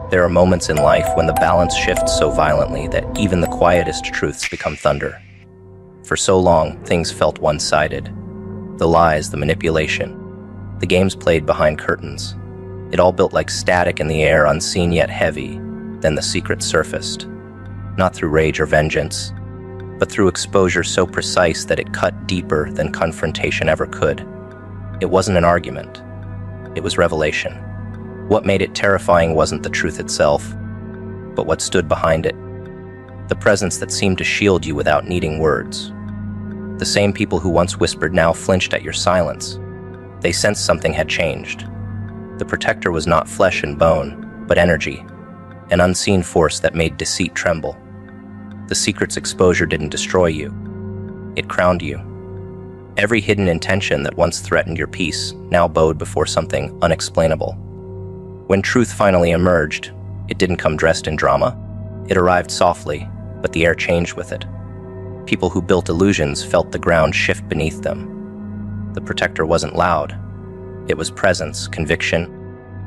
There are moments in life when the balance shifts so violently that even the quietest truths become thunder. For so long, things felt one-sided. The lies, the manipulation, the games played behind curtains. It all built like static in the air, unseen yet heavy. Then the secret surfaced. Not through rage or vengeance, but through exposure so precise that it cut deeper than confrontation ever could. It wasn't an argument. It was revelation. What made it terrifying wasn't the truth itself, but what stood behind it. The presence that seemed to shield you without needing words. The same people who once whispered now flinched at your silence. They sensed something had changed. The protector was not flesh and bone, but energy, an unseen force that made deceit tremble. The secret's exposure didn't destroy you. It crowned you. Every hidden intention that once threatened your peace now bowed before something unexplainable. When truth finally emerged, it didn't come dressed in drama. It arrived softly, but the air changed with it. People who built illusions felt the ground shift beneath them. The protector wasn't loud. It was presence, conviction,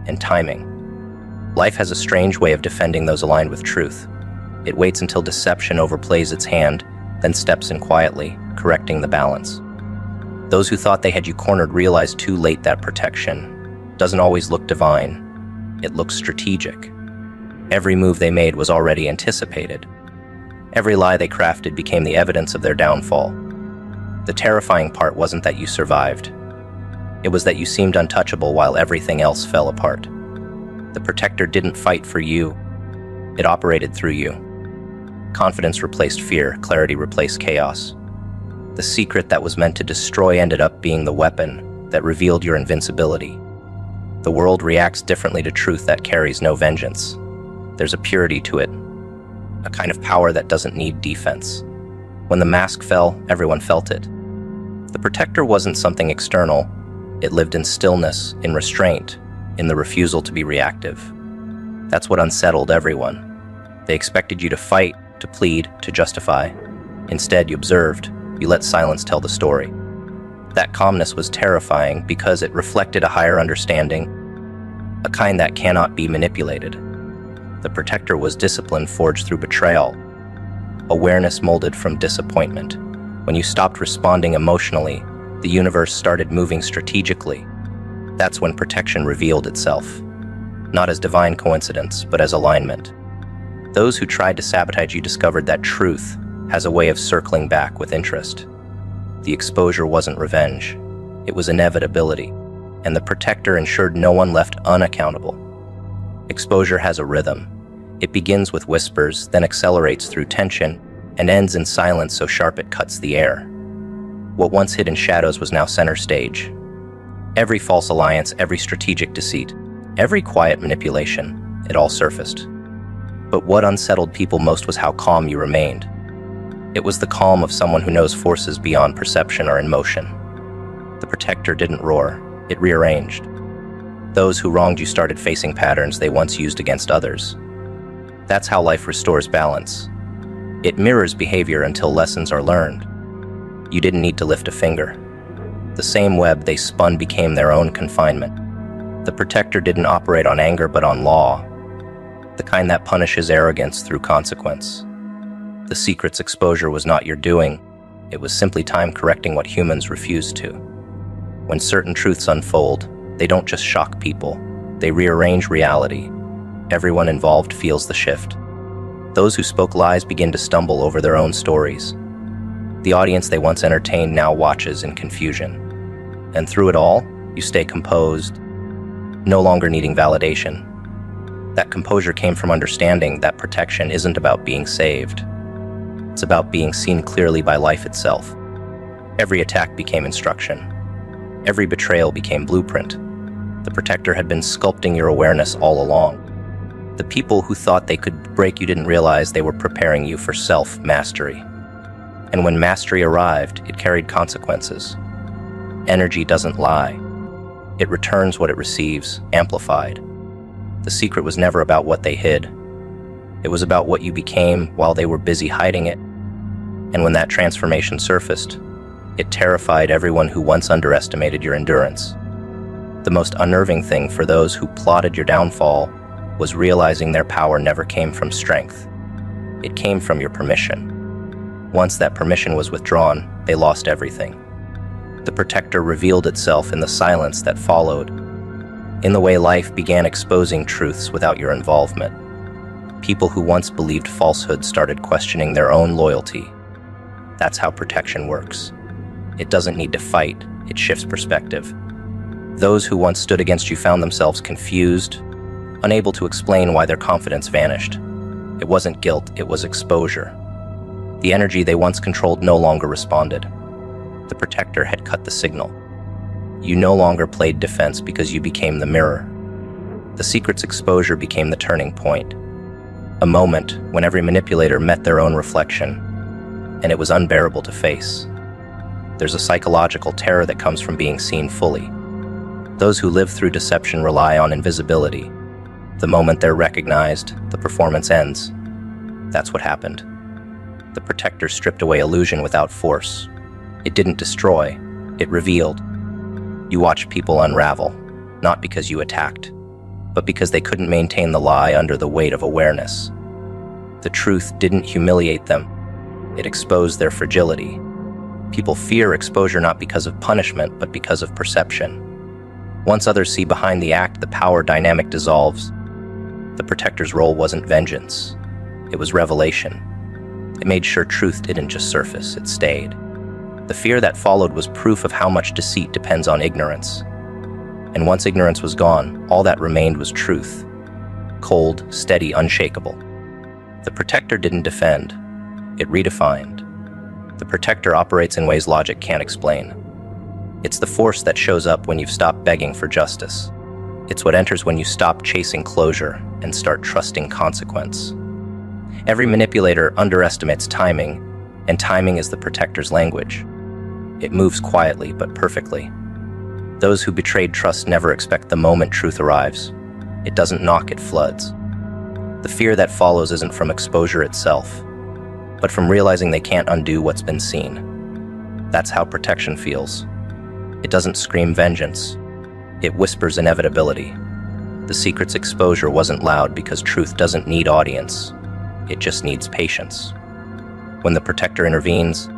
and timing. Life has a strange way of defending those aligned with truth. It waits until deception overplays its hand, then steps in quietly, correcting the balance. Those who thought they had you cornered realized too late that protection doesn't always look divine. It looks strategic. Every move they made was already anticipated. Every lie they crafted became the evidence of their downfall. The terrifying part wasn't that you survived. It was that you seemed untouchable while everything else fell apart. The protector didn't fight for you. It operated through you. Confidence replaced fear, clarity replaced chaos. The secret that was meant to destroy ended up being the weapon that revealed your invincibility. The world reacts differently to truth that carries no vengeance. There's a purity to it, a kind of power that doesn't need defense. When the mask fell, everyone felt it. The protector wasn't something external. It lived in stillness, in restraint, in the refusal to be reactive. That's what unsettled everyone. They expected you to fight, to plead, to justify. Instead, you observed. You let silence tell the story. That calmness was terrifying because it reflected a higher understanding, a kind that cannot be manipulated. The protector was discipline forged through betrayal, awareness molded from disappointment. When you stopped responding emotionally, the universe started moving strategically. That's when protection revealed itself, not as divine coincidence, but as alignment. Those who tried to sabotage you discovered that truth has a way of circling back with interest. The exposure wasn't revenge. It was inevitability, and the protector ensured no one left unaccountable. Exposure has a rhythm. It begins with whispers, then accelerates through tension, and ends in silence so sharp it cuts the air. What once hid in shadows was now center stage. Every false alliance, every strategic deceit, every quiet manipulation, it all surfaced. But what unsettled people most was how calm you remained. It was the calm of someone who knows forces beyond perception are in motion. The protector didn't roar, it rearranged. Those who wronged you started facing patterns they once used against others. That's how life restores balance. It mirrors behavior until lessons are learned. You didn't need to lift a finger. The same web they spun became their own confinement. The protector didn't operate on anger but on law, the kind that punishes arrogance through consequence. The secret's exposure was not your doing. It was simply time correcting what humans refuse to. When certain truths unfold, they don't just shock people, they rearrange reality. Everyone involved feels the shift. Those who spoke lies begin to stumble over their own stories. The audience they once entertained now watches in confusion. And through it all, you stay composed, no longer needing validation. That composure came from understanding that protection isn't about being saved. It's about being seen clearly by life itself. Every attack became instruction. Every betrayal became blueprint. The protector had been sculpting your awareness all along. The people who thought they could break you didn't realize they were preparing you for self-mastery. And when mastery arrived, it carried consequences. Energy doesn't lie. It returns what it receives, amplified. The secret was never about what they hid. It was about what you became while they were busy hiding it. And when that transformation surfaced, it terrified everyone who once underestimated your endurance. The most unnerving thing for those who plotted your downfall was realizing their power never came from strength. It came from your permission. Once that permission was withdrawn, they lost everything. The protector revealed itself in the silence that followed, in the way life began exposing truths without your involvement. People who once believed falsehood started questioning their own loyalty. That's how protection works. It doesn't need to fight, it shifts perspective. Those who once stood against you found themselves confused, unable to explain why their confidence vanished. It wasn't guilt, it was exposure. The energy they once controlled no longer responded. The protector had cut the signal. You no longer played defense because you became the mirror. The secret's exposure became the turning point. A moment when every manipulator met their own reflection, and it was unbearable to face. There's a psychological terror that comes from being seen fully. Those who live through deception rely on invisibility. The moment they're recognized, the performance ends. That's what happened. The protector stripped away illusion without force. It didn't destroy, it revealed. You watched people unravel, not because you attacked, but because they couldn't maintain the lie under the weight of awareness. The truth didn't humiliate them, it exposed their fragility. People fear exposure not because of punishment, but because of perception. Once others see behind the act, the power dynamic dissolves. The protector's role wasn't vengeance, it was revelation. It made sure truth didn't just surface, it stayed. The fear that followed was proof of how much deceit depends on ignorance. And once ignorance was gone, all that remained was truth. Cold, steady, unshakable. The protector didn't defend, it redefined. The protector operates in ways logic can't explain. It's the force that shows up when you've stopped begging for justice. It's what enters when you stop chasing closure and start trusting consequence. Every manipulator underestimates timing, and timing is the protector's language. It moves quietly but perfectly. Those who betrayed trust never expect the moment truth arrives. It doesn't knock, it floods. The fear that follows isn't from exposure itself, but from realizing they can't undo what's been seen. That's how protection feels. It doesn't scream vengeance. It whispers inevitability. The secret's exposure wasn't loud because truth doesn't need audience. It just needs patience. When the protector intervenes,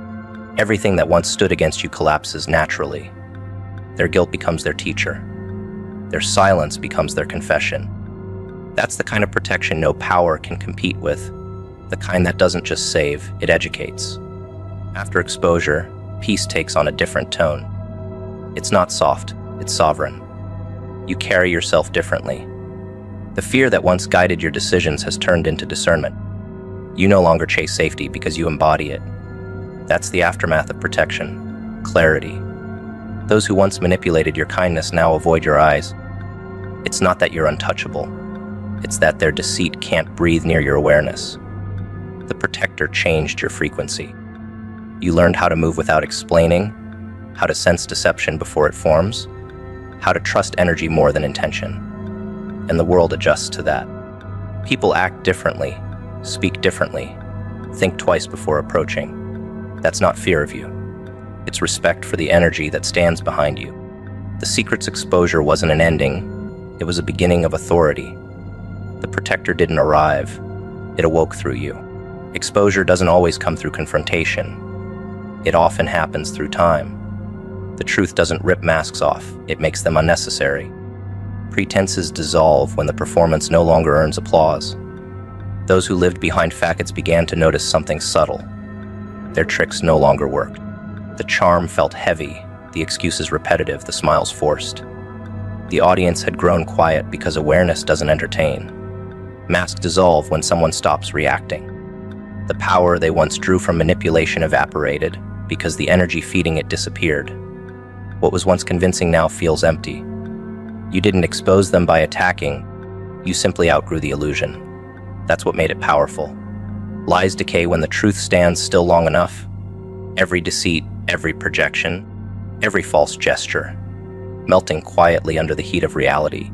everything that once stood against you collapses naturally. Their guilt becomes their teacher. Their silence becomes their confession. That's the kind of protection no power can compete with. The kind that doesn't just save, it educates. After exposure, peace takes on a different tone. It's not soft, it's sovereign. You carry yourself differently. The fear that once guided your decisions has turned into discernment. You no longer chase safety because you embody it. That's the aftermath of protection, clarity. Those who once manipulated your kindness now avoid your eyes. It's not that you're untouchable. It's that their deceit can't breathe near your awareness. The protector changed your frequency. You learned how to move without explaining, how to sense deception before it forms, how to trust energy more than intention. And the world adjusts to that. People act differently, speak differently, think twice before approaching. That's not fear of you. It's respect for the energy that stands behind you. The secret's exposure wasn't an ending, it was a beginning of authority. The protector didn't arrive, it awoke through you. Exposure doesn't always come through confrontation. It often happens through time. The truth doesn't rip masks off, it makes them unnecessary. Pretenses dissolve when the performance no longer earns applause. Those who lived behind facades began to notice something subtle. Their tricks no longer worked. The charm felt heavy, the excuses repetitive, the smiles forced. The audience had grown quiet because awareness doesn't entertain. Masks dissolve when someone stops reacting. The power they once drew from manipulation evaporated because the energy feeding it disappeared. What was once convincing now feels empty. You didn't expose them by attacking, you simply outgrew the illusion. That's what made it powerful. Lies decay when the truth stands still long enough. Every deceit, every projection, every false gesture, melting quietly under the heat of reality.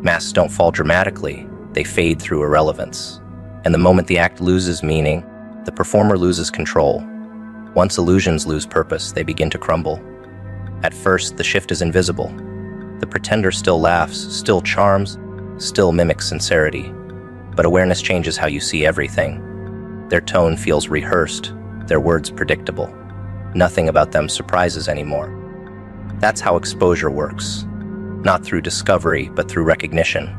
Masks don't fall dramatically, they fade through irrelevance. And the moment the act loses meaning, the performer loses control. Once illusions lose purpose, they begin to crumble. At first, the shift is invisible. The pretender still laughs, still charms, still mimics sincerity, but awareness changes how you see everything. Their tone feels rehearsed, their words predictable. Nothing about them surprises anymore. That's how exposure works, not through discovery, but through recognition.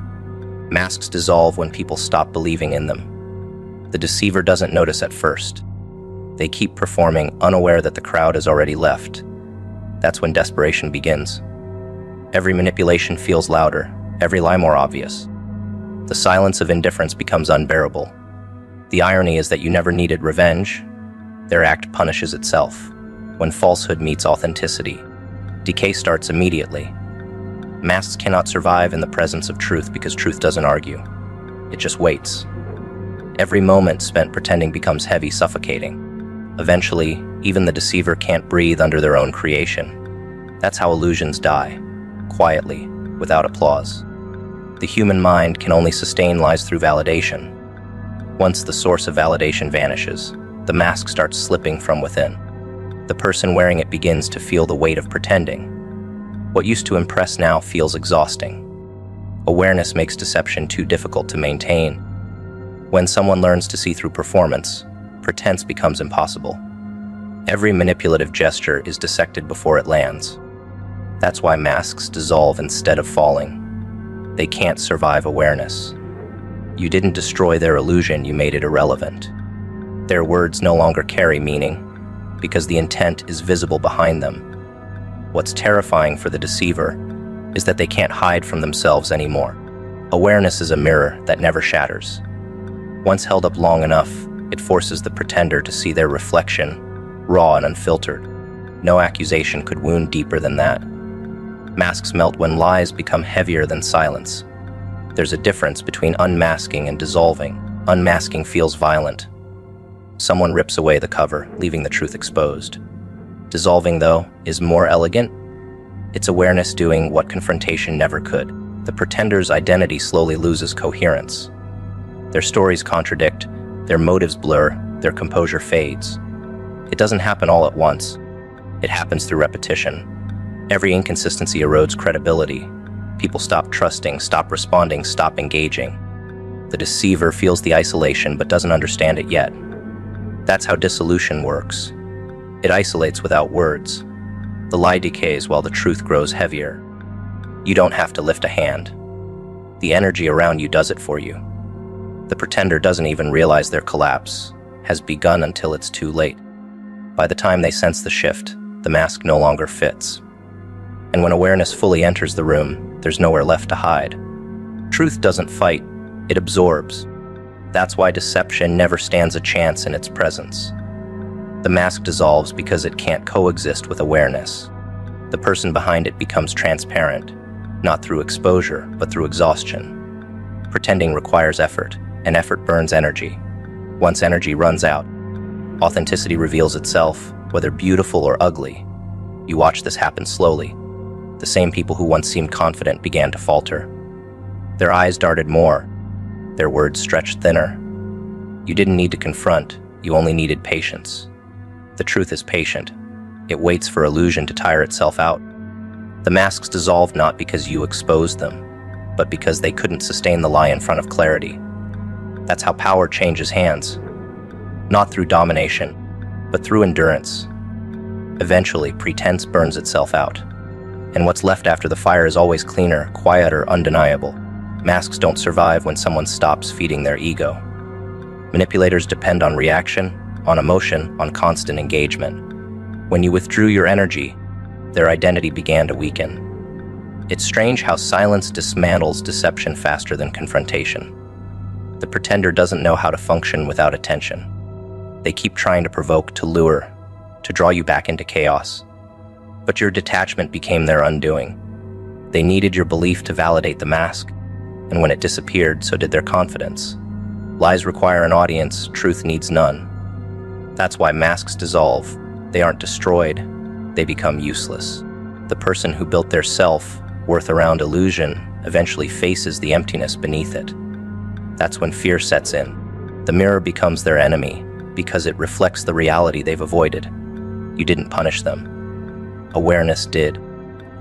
Masks dissolve when people stop believing in them. The deceiver doesn't notice at first. They keep performing, unaware that the crowd has already left. That's when desperation begins. Every manipulation feels louder, every lie more obvious. The silence of indifference becomes unbearable. The irony is that you never needed revenge. Their act punishes itself. When falsehood meets authenticity, decay starts immediately. Masks cannot survive in the presence of truth because truth doesn't argue. It just waits. Every moment spent pretending becomes heavy, suffocating. Eventually, even the deceiver can't breathe under their own creation. That's how illusions die, quietly, without applause. The human mind can only sustain lies through validation. Once the source of validation vanishes, the mask starts slipping from within. The person wearing it begins to feel the weight of pretending. What used to impress now feels exhausting. Awareness makes deception too difficult to maintain. When someone learns to see through performance, pretense becomes impossible. Every manipulative gesture is dissected before it lands. That's why masks dissolve instead of falling. They can't survive awareness. You didn't destroy their illusion, you made it irrelevant. Their words no longer carry meaning, because the intent is visible behind them. What's terrifying for the deceiver is that they can't hide from themselves anymore. Awareness is a mirror that never shatters. Once held up long enough, it forces the pretender to see their reflection, raw and unfiltered. No accusation could wound deeper than that. Masks melt when lies become heavier than silence. There's a difference between unmasking and dissolving. Unmasking feels violent. Someone rips away the cover, leaving the truth exposed. Dissolving, though, is more elegant. It's awareness doing what confrontation never could. The pretender's identity slowly loses coherence. Their stories contradict, their motives blur, their composure fades. It doesn't happen all at once. It happens through repetition. Every inconsistency erodes credibility. People stop trusting, stop responding, stop engaging. The deceiver feels the isolation but doesn't understand it yet. That's how dissolution works. It isolates without words. The lie decays while the truth grows heavier. You don't have to lift a hand. The energy around you does it for you. The pretender doesn't even realize their collapse has begun until it's too late. By the time they sense the shift, the mask no longer fits. And when awareness fully enters the room, there's nowhere left to hide. Truth doesn't fight, it absorbs. That's why deception never stands a chance in its presence. The mask dissolves because it can't coexist with awareness. The person behind it becomes transparent, not through exposure, but through exhaustion. Pretending requires effort, and effort burns energy. Once energy runs out, authenticity reveals itself, whether beautiful or ugly. You watch this happen slowly. The same people who once seemed confident began to falter. Their eyes darted more, their words stretched thinner. You didn't need to confront, you only needed patience. The truth is patient. It waits for illusion to tire itself out. The masks dissolved not because you exposed them, but because they couldn't sustain the lie in front of clarity. That's how power changes hands. Not through domination, but through endurance. Eventually, pretense burns itself out. And what's left after the fire is always cleaner, quieter, undeniable. Masks don't survive when someone stops feeding their ego. Manipulators depend on reaction, on emotion, on constant engagement. When you withdrew your energy, their identity began to weaken. It's strange how silence dismantles deception faster than confrontation. The pretender doesn't know how to function without attention. They keep trying to provoke, to lure, to draw you back into chaos. But your detachment became their undoing. They needed your belief to validate the mask, and when it disappeared, so did their confidence. Lies require an audience, truth needs none. That's why masks dissolve. They aren't destroyed, they become useless. The person who built their self, worth around illusion, eventually faces the emptiness beneath it. That's when fear sets in. The mirror becomes their enemy, because it reflects the reality they've avoided. You didn't punish them. Awareness did.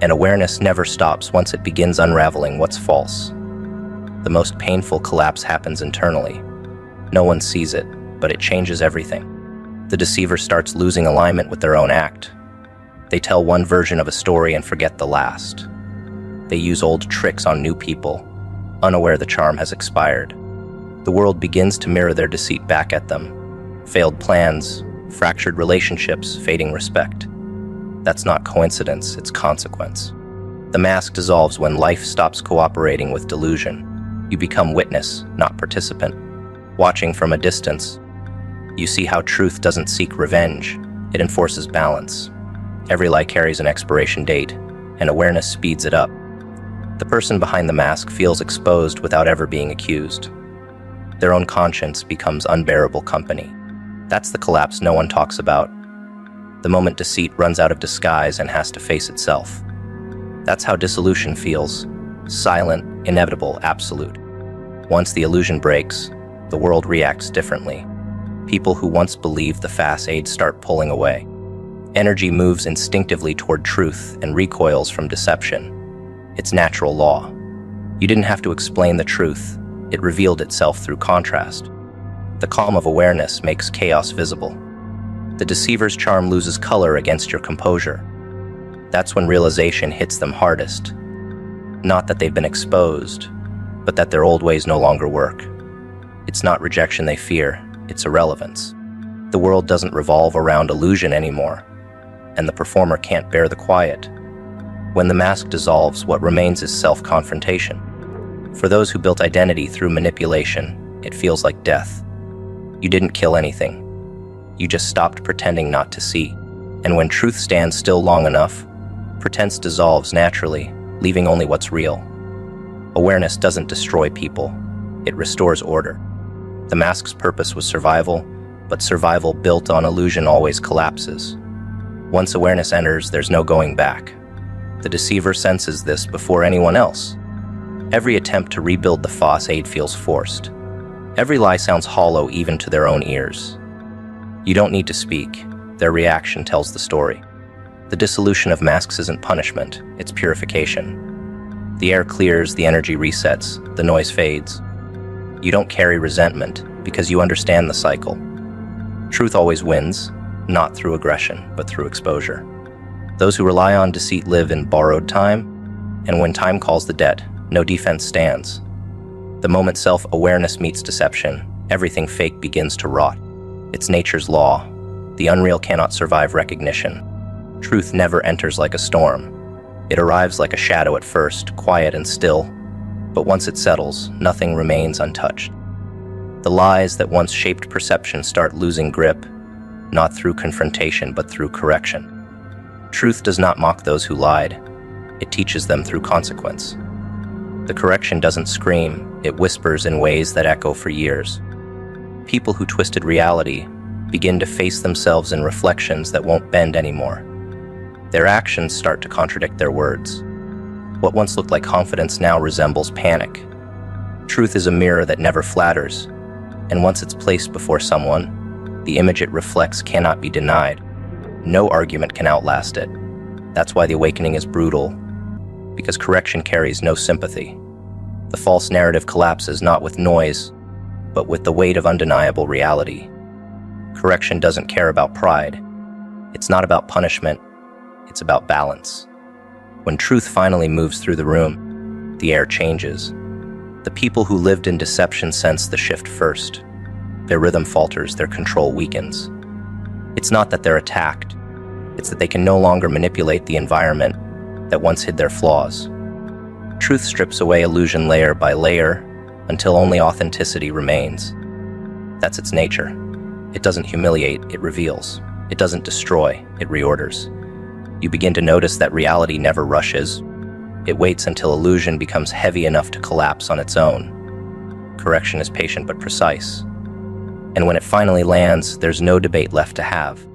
And awareness never stops once it begins unraveling what's false. The most painful collapse happens internally. No one sees it, but it changes everything. The deceiver starts losing alignment with their own act. They tell one version of a story and forget the last. They use old tricks on new people, unaware the charm has expired. The world begins to mirror their deceit back at them. Failed plans, fractured relationships, fading respect. That's not coincidence, it's consequence. The mask dissolves when life stops cooperating with delusion. You become witness, not participant. Watching from a distance, you see how truth doesn't seek revenge, it enforces balance. Every lie carries an expiration date, and awareness speeds it up. The person behind the mask feels exposed without ever being accused. Their own conscience becomes unbearable company. That's the collapse no one talks about. The moment deceit runs out of disguise and has to face itself. That's how dissolution feels. Silent, inevitable, absolute. Once the illusion breaks, the world reacts differently. People who once believed the facade start pulling away. Energy moves instinctively toward truth and recoils from deception. It's natural law. You didn't have to explain the truth. It revealed itself through contrast. The calm of awareness makes chaos visible. The deceiver's charm loses color against your composure. That's when realization hits them hardest. Not that they've been exposed, but that their old ways no longer work. It's not rejection they fear, it's irrelevance. The world doesn't revolve around illusion anymore, and the performer can't bear the quiet. When the mask dissolves, what remains is self-confrontation. For those who built identity through manipulation, it feels like death. You didn't kill anything. You just stopped pretending not to see. And when truth stands still long enough, pretense dissolves naturally, leaving only what's real. Awareness doesn't destroy people. It restores order. The mask's purpose was survival, but survival built on illusion always collapses. Once awareness enters, there's no going back. The deceiver senses this before anyone else. Every attempt to rebuild the facade feels forced. Every lie sounds hollow even to their own ears. You don't need to speak. Their reaction tells the story. The dissolution of masks isn't punishment, it's purification. The air clears, the energy resets, the noise fades. You don't carry resentment because you understand the cycle. Truth always wins, not through aggression, but through exposure. Those who rely on deceit live in borrowed time, and when time calls the debt, no defense stands. The moment self-awareness meets deception, everything fake begins to rot. It's nature's law. The unreal cannot survive recognition. Truth never enters like a storm. It arrives like a shadow at first, quiet and still, but once it settles, nothing remains untouched. The lies that once shaped perception start losing grip, not through confrontation but through correction. Truth does not mock those who lied. It teaches them through consequence. The correction doesn't scream, it whispers in ways that echo for years. People who twisted reality begin to face themselves in reflections that won't bend anymore. Their actions start to contradict their words. What once looked like confidence now resembles panic. Truth is a mirror that never flatters, and once it's placed before someone, the image it reflects cannot be denied. No argument can outlast it. That's why the awakening is brutal, because correction carries no sympathy. The false narrative collapses not with noise, but with the weight of undeniable reality. Correction doesn't care about pride. It's not about punishment, it's about balance. When truth finally moves through the room, the air changes. The people who lived in deception sense the shift first. Their rhythm falters, their control weakens. It's not that they're attacked, it's that they can no longer manipulate the environment that once hid their flaws. Truth strips away illusion layer by layer until only authenticity remains. That's its nature. It doesn't humiliate, it reveals. It doesn't destroy, it reorders. You begin to notice that reality never rushes. It waits until illusion becomes heavy enough to collapse on its own. Correction is patient but precise. And when it finally lands, there's no debate left to have.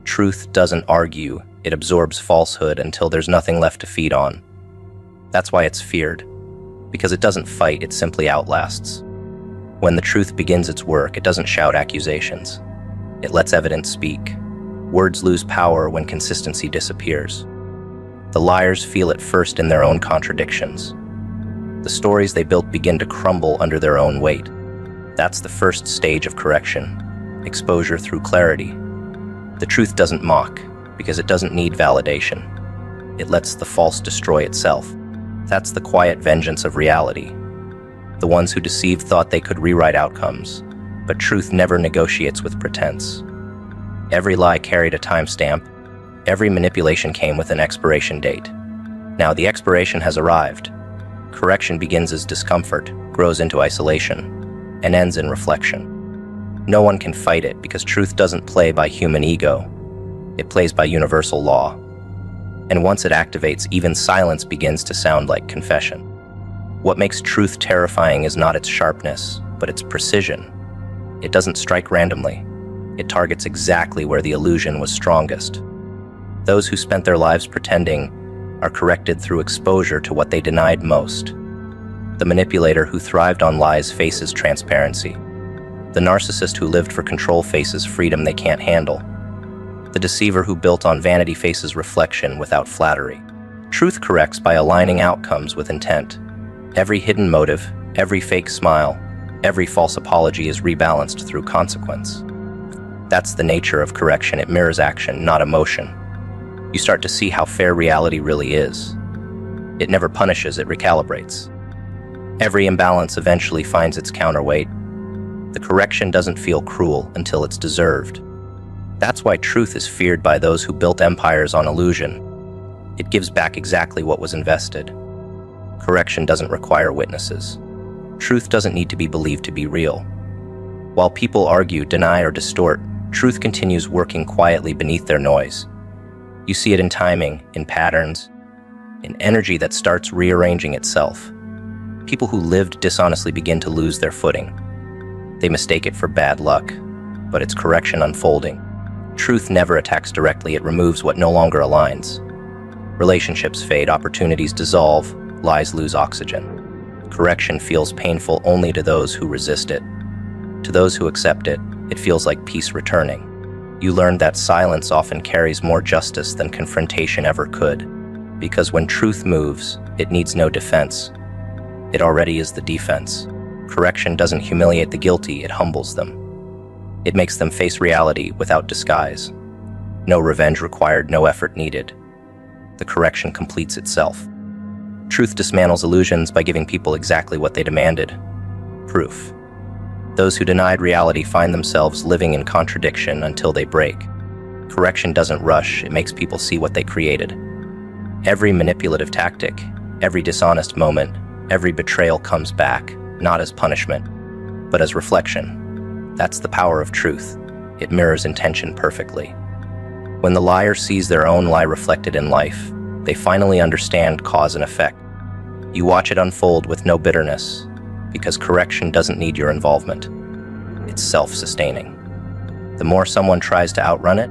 Truth doesn't argue, it absorbs falsehood until there's nothing left to feed on. That's why it's feared. Because it doesn't fight, it simply outlasts. When the truth begins its work, it doesn't shout accusations. It lets evidence speak. Words lose power when consistency disappears. The liars feel it first in their own contradictions. The stories they built begin to crumble under their own weight. That's the first stage of correction, exposure through clarity. The truth doesn't mock, because it doesn't need validation. It lets the false destroy itself. That's the quiet vengeance of reality. The ones who deceived thought they could rewrite outcomes, but truth never negotiates with pretense. Every lie carried a timestamp. Every manipulation came with an expiration date. Now the expiration has arrived. Correction begins as discomfort, grows into isolation, and ends in reflection. No one can fight it because truth doesn't play by human ego. It plays by universal law. And once it activates, even silence begins to sound like confession. What makes truth terrifying is not its sharpness, but its precision. It doesn't strike randomly. It targets exactly where the illusion was strongest. Those who spent their lives pretending are corrected through exposure to what they denied most. The manipulator who thrived on lies faces transparency. The narcissist who lived for control faces freedom they can't handle. The deceiver who built on vanity faces reflection without flattery. Truth corrects by aligning outcomes with intent. Every hidden motive, every fake smile, every false apology is rebalanced through consequence. That's the nature of correction. It mirrors action, not emotion. You start to see how fair reality really is. It never punishes, it recalibrates. Every imbalance eventually finds its counterweight. The correction doesn't feel cruel until it's deserved. That's why truth is feared by those who built empires on illusion. It gives back exactly what was invested. Correction doesn't require witnesses. Truth doesn't need to be believed to be real. While people argue, deny, or distort, truth continues working quietly beneath their noise. You see it in timing, in patterns, in energy that starts rearranging itself. People who lived dishonestly begin to lose their footing. They mistake it for bad luck, but it's correction unfolding. Truth never attacks directly, it removes what no longer aligns. Relationships fade, opportunities dissolve, lies lose oxygen. Correction feels painful only to those who resist it. To those who accept it, it feels like peace returning. You learn that silence often carries more justice than confrontation ever could, because when truth moves, it needs no defense. It already is the defense. Correction doesn't humiliate the guilty, it humbles them. It makes them face reality without disguise. No revenge required, no effort needed. The correction completes itself. Truth dismantles illusions by giving people exactly what they demanded: proof. Those who denied reality find themselves living in contradiction until they break. Correction doesn't rush, it makes people see what they created. Every manipulative tactic, every dishonest moment, every betrayal comes back, not as punishment, but as reflection. That's the power of truth. It mirrors intention perfectly. When the liar sees their own lie reflected in life, they finally understand cause and effect. You watch it unfold with no bitterness, because correction doesn't need your involvement. It's self-sustaining. The more someone tries to outrun it,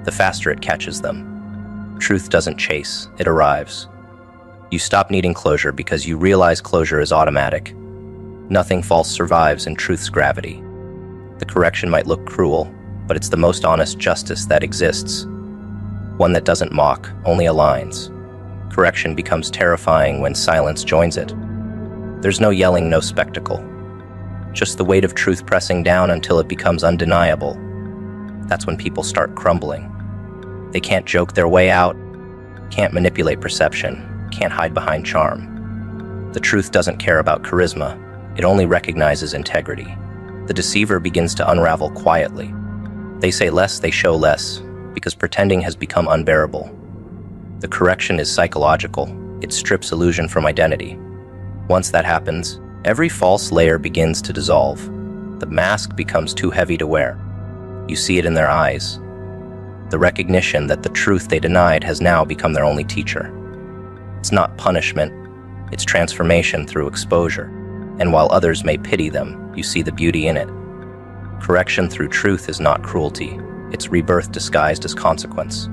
the faster it catches them. Truth doesn't chase, it arrives. You stop needing closure because you realize closure is automatic. Nothing false survives in truth's gravity. The correction might look cruel, but it's the most honest justice that exists. One that doesn't mock, only aligns. Correction becomes terrifying when silence joins it. There's no yelling, no spectacle. Just the weight of truth pressing down until it becomes undeniable. That's when people start crumbling. They can't joke their way out, can't manipulate perception, can't hide behind charm. The truth doesn't care about charisma, it only recognizes integrity. The deceiver begins to unravel quietly. They say less, they show less, because pretending has become unbearable. The correction is psychological, it strips illusion from identity. Once that happens, every false layer begins to dissolve. The mask becomes too heavy to wear. You see it in their eyes. The recognition that the truth they denied has now become their only teacher. It's not punishment, it's transformation through exposure. And while others may pity them, you see the beauty in it. Correction through truth is not cruelty, it's rebirth disguised as consequence.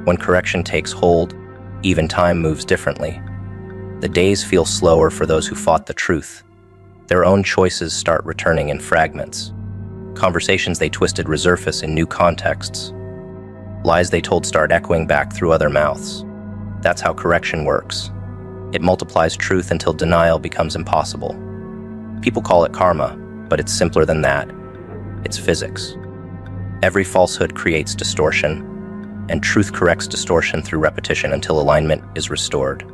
When correction takes hold, even time moves differently. The days feel slower for those who fought the truth. Their own choices start returning in fragments. Conversations they twisted resurface in new contexts. Lies they told start echoing back through other mouths. That's how correction works. It multiplies truth until denial becomes impossible. People call it karma, but it's simpler than that. It's physics. Every falsehood creates distortion, and truth corrects distortion through repetition until alignment is restored.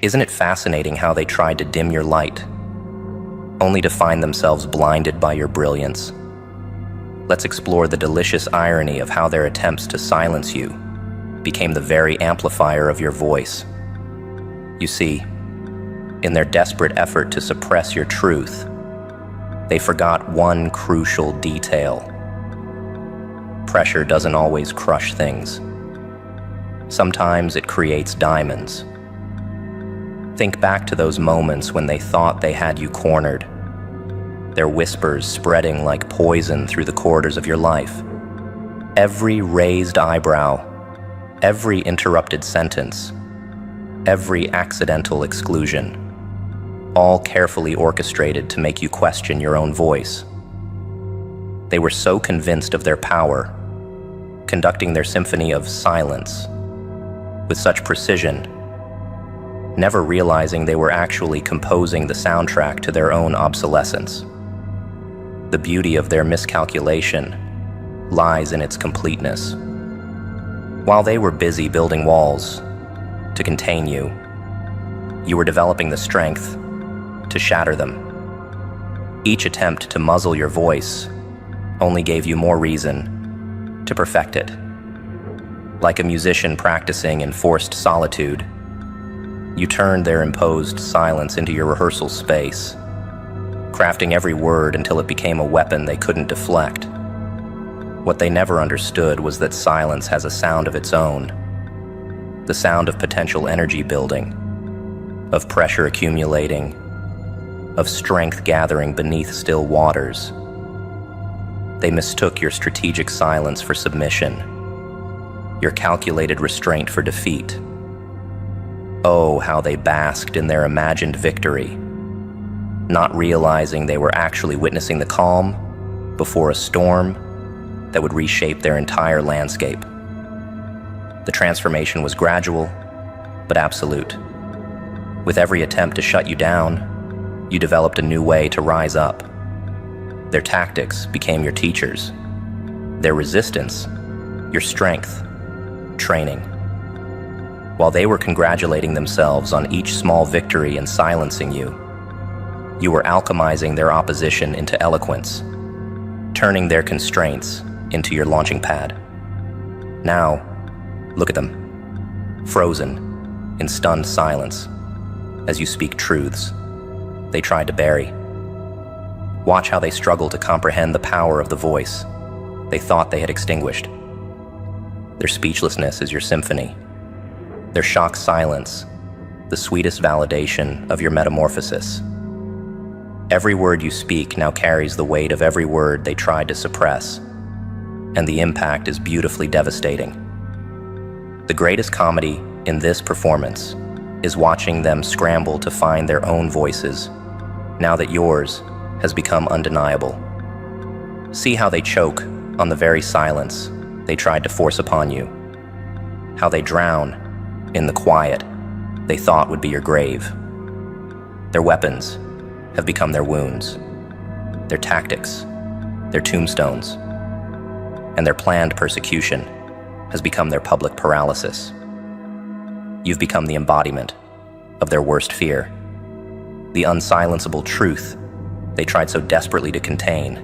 Isn't it fascinating how they tried to dim your light, only to find themselves blinded by your brilliance? Let's explore the delicious irony of how their attempts to silence you became the very amplifier of your voice. You see, in their desperate effort to suppress your truth, they forgot one crucial detail. Pressure doesn't always crush things. Sometimes it creates diamonds. Think back to those moments when they thought they had you cornered, their whispers spreading like poison through the corridors of your life. Every raised eyebrow, every interrupted sentence, every accidental exclusion, all carefully orchestrated to make you question your own voice. They were so convinced of their power, conducting their symphony of silence with such precision, never realizing they were actually composing the soundtrack to their own obsolescence. The beauty of their miscalculation lies in its completeness. While they were busy building walls to contain you, you were developing the strength to shatter them. Each attempt to muzzle your voice only gave you more reason to perfect it. Like a musician practicing in forced solitude, you turned their imposed silence into your rehearsal space, crafting every word until it became a weapon they couldn't deflect. What they never understood was that silence has a sound of its own, the sound of potential energy building, of pressure accumulating, of strength gathering beneath still waters. They mistook your strategic silence for submission, your calculated restraint for defeat. Oh, how they basked in their imagined victory, not realizing they were actually witnessing the calm before a storm that would reshape their entire landscape. The transformation was gradual, but absolute. With every attempt to shut you down, you developed a new way to rise up. Their tactics became your teachers, their resistance, your strength, training. While they were congratulating themselves on each small victory in silencing you, you were alchemizing their opposition into eloquence, turning their constraints into your launching pad. Now, look at them, frozen in stunned silence, as you speak truths they tried to bury. Watch how they struggle to comprehend the power of the voice they thought they had extinguished. Their speechlessness is your symphony. Their shocked silence, the sweetest validation of your metamorphosis. Every word you speak now carries the weight of every word they tried to suppress, and the impact is beautifully devastating. The greatest comedy in this performance is watching them scramble to find their own voices, now that yours has become undeniable. See how they choke on the very silence they tried to force upon you, how they drown in the quiet they thought would be your grave. Their weapons have become their wounds, their tactics, their tombstones, and their planned persecution has become their public paralysis. You've become the embodiment of their worst fear, the unsilenceable truth they tried so desperately to contain.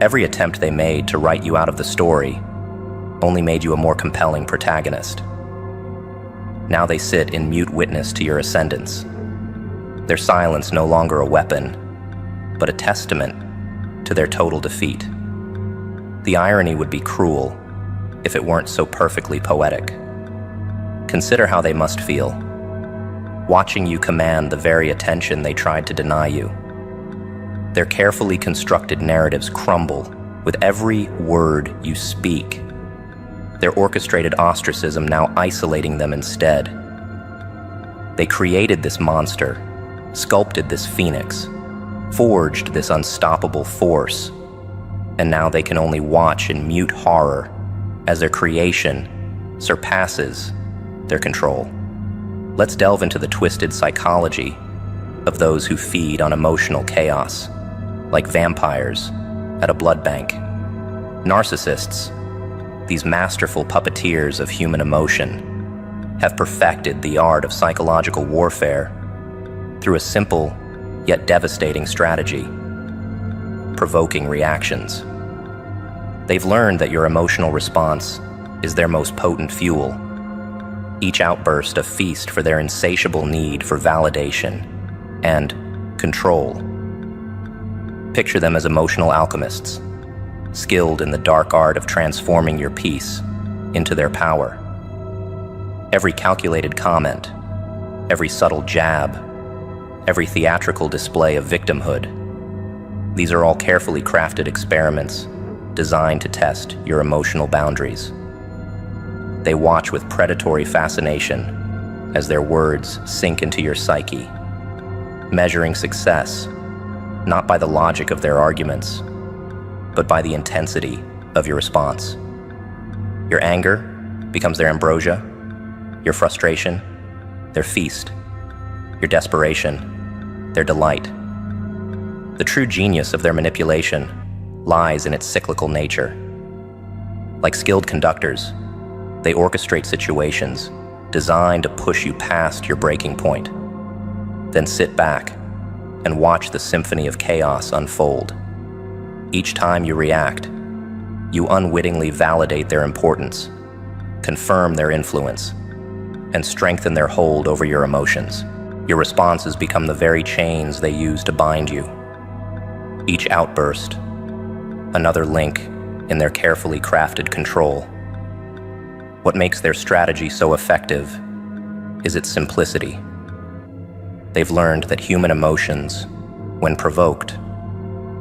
Every attempt they made to write you out of the story only made you a more compelling protagonist. Now they sit in mute witness to your ascendance. Their silence no longer a weapon, but a testament to their total defeat. The irony would be cruel if it weren't so perfectly poetic. Consider how they must feel, watching you command the very attention they tried to deny you. Their carefully constructed narratives crumble with every word you speak, their orchestrated ostracism now isolating them instead. They created this monster, sculpted this phoenix, forged this unstoppable force, and now they can only watch in mute horror as their creation surpasses their control. Let's delve into the twisted psychology of those who feed on emotional chaos, like vampires at a blood bank. Narcissists, these masterful puppeteers of human emotion, have perfected the art of psychological warfare through a simple yet devastating strategy: provoking reactions. They've learned that your emotional response is their most potent fuel, each outburst a feast for their insatiable need for validation and control. Picture them as emotional alchemists, skilled in the dark art of transforming your peace into their power. Every calculated comment, every subtle jab, every theatrical display of victimhood, these are all carefully crafted experiments designed to test your emotional boundaries. They watch with predatory fascination as their words sink into your psyche, measuring success not by the logic of their arguments, but by the intensity of your response. Your anger becomes their ambrosia, your frustration, their feast, your desperation, their delight. The true genius of their manipulation lies in its cyclical nature. Like skilled conductors, they orchestrate situations designed to push you past your breaking point, then sit back and watch the symphony of chaos unfold. Each time you react, you unwittingly validate their importance, confirm their influence, and strengthen their hold over your emotions. Your responses become the very chains they use to bind you. Each outburst, another link in their carefully crafted control. What makes their strategy so effective is its simplicity. They've learned that human emotions, when provoked,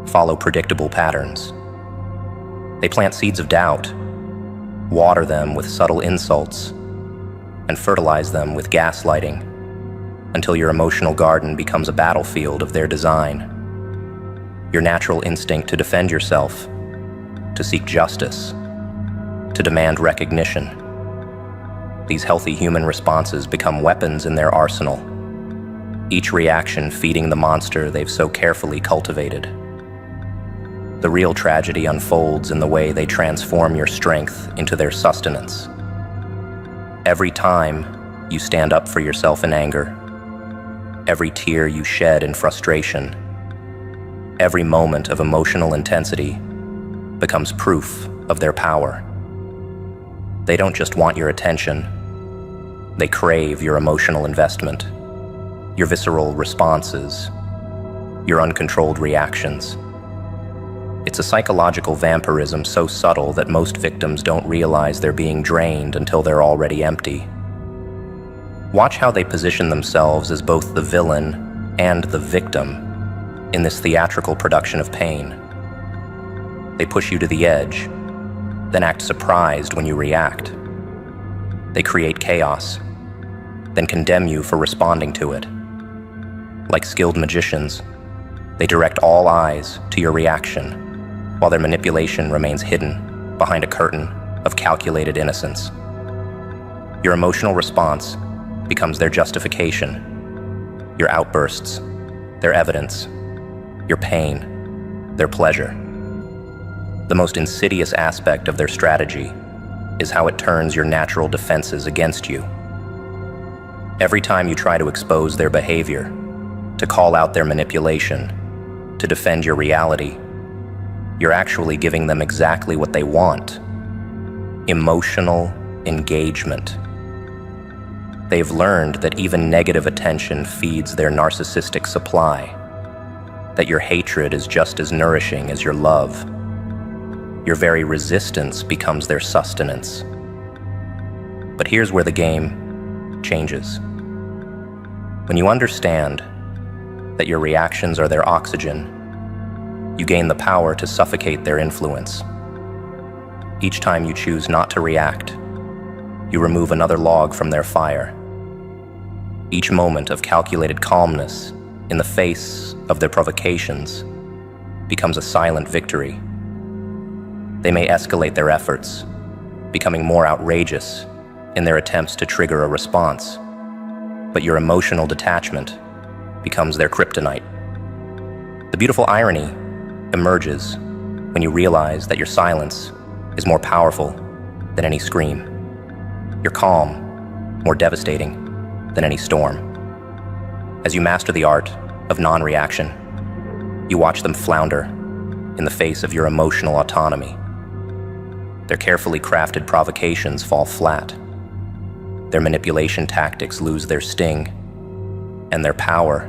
follow predictable patterns. They plant seeds of doubt, water them with subtle insults, and fertilize them with gaslighting until your emotional garden becomes a battlefield of their design. Your natural instinct to defend yourself, to seek justice, to demand recognition. These healthy human responses become weapons in their arsenal, each reaction feeding the monster they've so carefully cultivated. The real tragedy unfolds in the way they transform your strength into their sustenance. Every time you stand up for yourself in anger, every tear you shed in frustration, every moment of emotional intensity becomes proof of their power. They don't just want your attention, they crave your emotional investment, your visceral responses, your uncontrolled reactions. It's a psychological vampirism so subtle that most victims don't realize they're being drained until they're already empty. Watch how they position themselves as both the villain and the victim in this theatrical production of pain. They push you to the edge, then act surprised when you react. They create chaos, then condemn you for responding to it. Like skilled magicians, they direct all eyes to your reaction, while their manipulation remains hidden behind a curtain of calculated innocence. Your emotional response becomes their justification, your outbursts, their evidence, your pain, their pleasure. The most insidious aspect of their strategy is how it turns your natural defenses against you. Every time you try to expose their behavior, to call out their manipulation, to defend your reality, you're actually giving them exactly what they want: emotional engagement. They've learned that even negative attention feeds their narcissistic supply, that your hatred is just as nourishing as your love. Your very resistance becomes their sustenance. But here's where the game changes. When you understand that your reactions are their oxygen, you gain the power to suffocate their influence. Each time you choose not to react, you remove another log from their fire. Each moment of calculated calmness in the face of their provocations, becomes a silent victory. They may escalate their efforts, becoming more outrageous in their attempts to trigger a response, but your emotional detachment becomes their kryptonite. The beautiful irony emerges when you realize that your silence is more powerful than any scream, your calm more devastating than any storm. As you master the art of non-reaction, you watch them flounder in the face of your emotional autonomy. Their carefully crafted provocations fall flat. Their manipulation tactics lose their sting, and their power,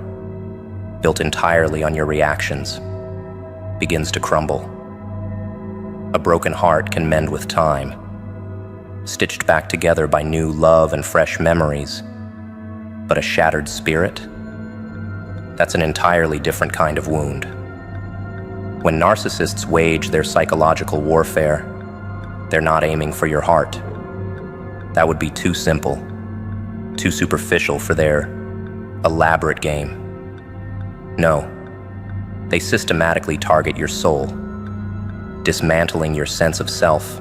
built entirely on your reactions, begins to crumble. A broken heart can mend with time, stitched back together by new love and fresh memories, but a shattered spirit? That's an entirely different kind of wound. When narcissists wage their psychological warfare, they're not aiming for your heart. That would be too simple, too superficial for their elaborate game. No, they systematically target your soul, dismantling your sense of self,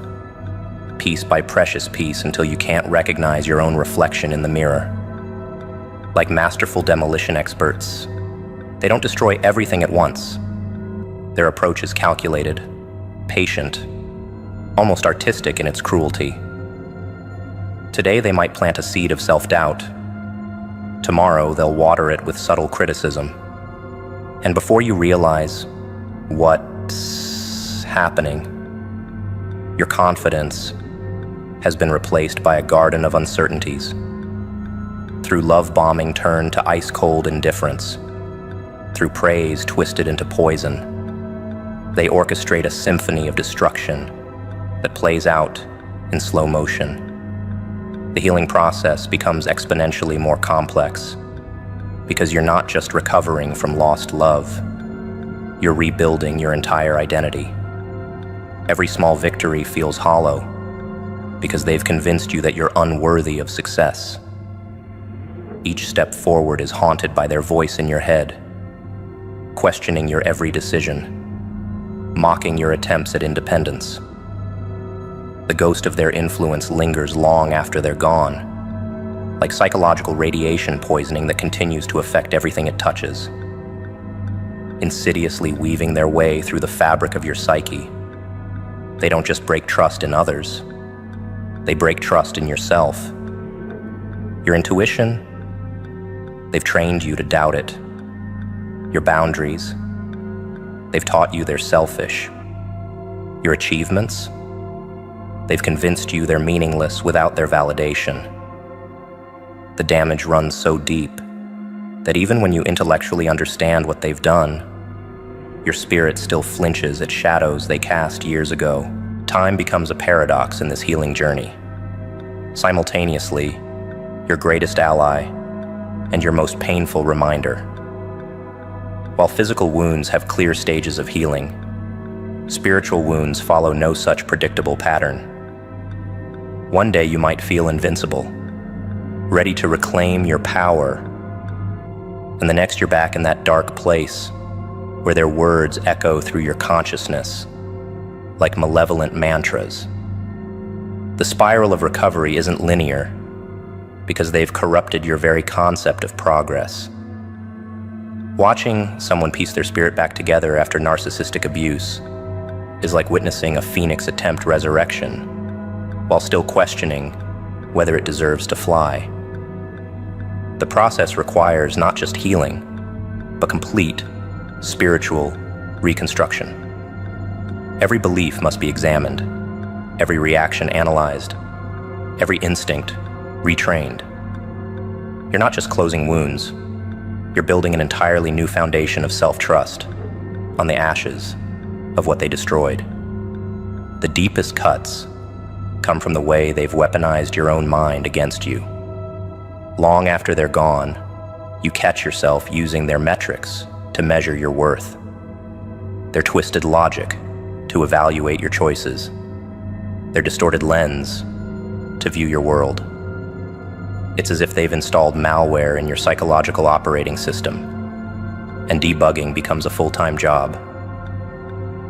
piece by precious piece, until you can't recognize your own reflection in the mirror. Like masterful demolition experts, they don't destroy everything at once. Their approach is calculated, patient, almost artistic in its cruelty. Today they might plant a seed of self-doubt. Tomorrow they'll water it with subtle criticism. And before you realize what's happening, your confidence has been replaced by a garden of uncertainties. Through love bombing turned to ice-cold indifference. Through praise twisted into poison. They orchestrate a symphony of destruction that plays out in slow motion. The healing process becomes exponentially more complex because you're not just recovering from lost love, you're rebuilding your entire identity. Every small victory feels hollow because they've convinced you that you're unworthy of success. Each step forward is haunted by their voice in your head, questioning your every decision, mocking your attempts at independence. The ghost of their influence lingers long after they're gone, like psychological radiation poisoning that continues to affect everything it touches, insidiously weaving their way through the fabric of your psyche. They don't just break trust in others, they break trust in yourself. Your intuition, they've trained you to doubt it. Your boundaries, they've taught you they're selfish. Your achievements, they've convinced you they're meaningless without their validation. The damage runs so deep that even when you intellectually understand what they've done, your spirit still flinches at shadows they cast years ago. Time becomes a paradox in this healing journey. Simultaneously, your greatest ally and your most painful reminder. While physical wounds have clear stages of healing, spiritual wounds follow no such predictable pattern. One day you might feel invincible, ready to reclaim your power, and the next you're back in that dark place where their words echo through your consciousness like malevolent mantras. The spiral of recovery isn't linear because they've corrupted your very concept of progress. Watching someone piece their spirit back together after narcissistic abuse is like witnessing a phoenix attempt resurrection while still questioning whether it deserves to fly. The process requires not just healing, but complete spiritual reconstruction. Every belief must be examined, every reaction analyzed, every instinct retrained. You're not just closing wounds, you're building an entirely new foundation of self-trust on the ashes of what they destroyed. The deepest cuts come from the way they've weaponized your own mind against you. Long after they're gone, you catch yourself using their metrics to measure your worth, their twisted logic to evaluate your choices, their distorted lens to view your world. It's as if they've installed malware in your psychological operating system, and debugging becomes a full-time job.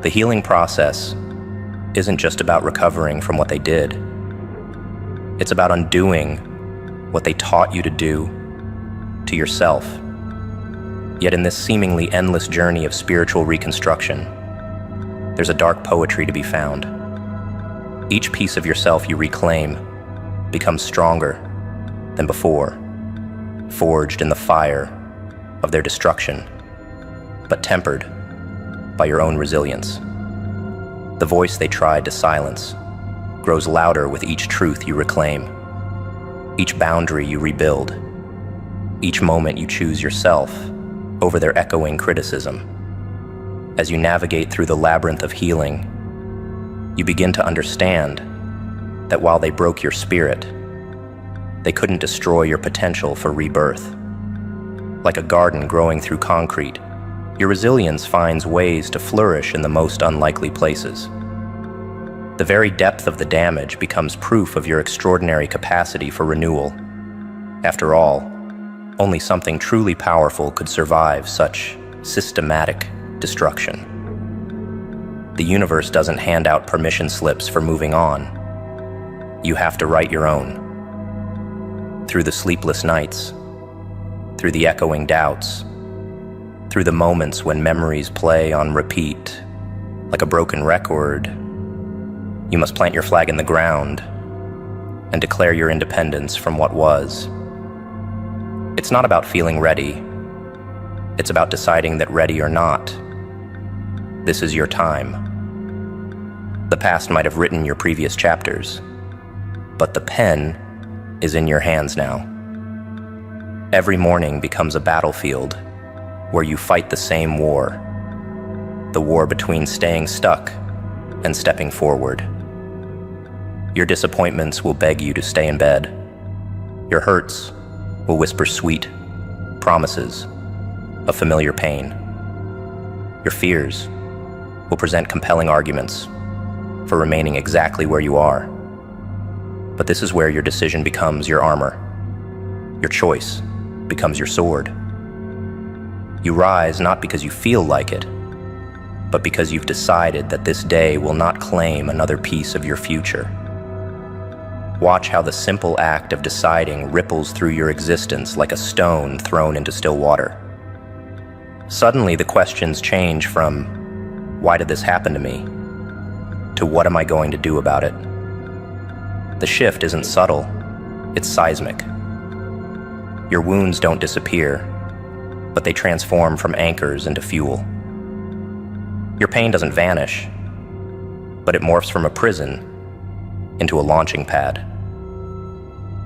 The healing process isn't just about recovering from what they did. It's about undoing what they taught you to do to yourself. Yet in this seemingly endless journey of spiritual reconstruction, there's a dark poetry to be found. Each piece of yourself you reclaim becomes stronger than before, forged in the fire of their destruction, but tempered by your own resilience. The voice they tried to silence grows louder with each truth you reclaim, each boundary you rebuild, each moment you choose yourself over their echoing criticism. As you navigate through the labyrinth of healing, you begin to understand that while they broke your spirit, they couldn't destroy your potential for rebirth. Like a garden growing through concrete, your resilience finds ways to flourish in the most unlikely places. The very depth of the damage becomes proof of your extraordinary capacity for renewal. After all, only something truly powerful could survive such systematic destruction. The universe doesn't hand out permission slips for moving on. You have to write your own. Through the sleepless nights, through the echoing doubts, through the moments when memories play on repeat, like a broken record, you must plant your flag in the ground and declare your independence from what was. It's not about feeling ready. It's about deciding that ready or not, this is your time. The past might have written your previous chapters, but the pen is in your hands now. Every morning becomes a battlefield where you fight the same war, the war between staying stuck and stepping forward. Your disappointments will beg you to stay in bed. Your hurts will whisper sweet promises of familiar pain. Your fears will present compelling arguments for remaining exactly where you are. But this is where your decision becomes your armor. Your choice becomes your sword. You rise not because you feel like it, but because you've decided that this day will not claim another piece of your future. Watch how the simple act of deciding ripples through your existence like a stone thrown into still water. Suddenly the questions change from, why did this happen to me, to what am I going to do about it? The shift isn't subtle, it's seismic. Your wounds don't disappear, but they transform from anchors into fuel. Your pain doesn't vanish, but it morphs from a prison into a launching pad.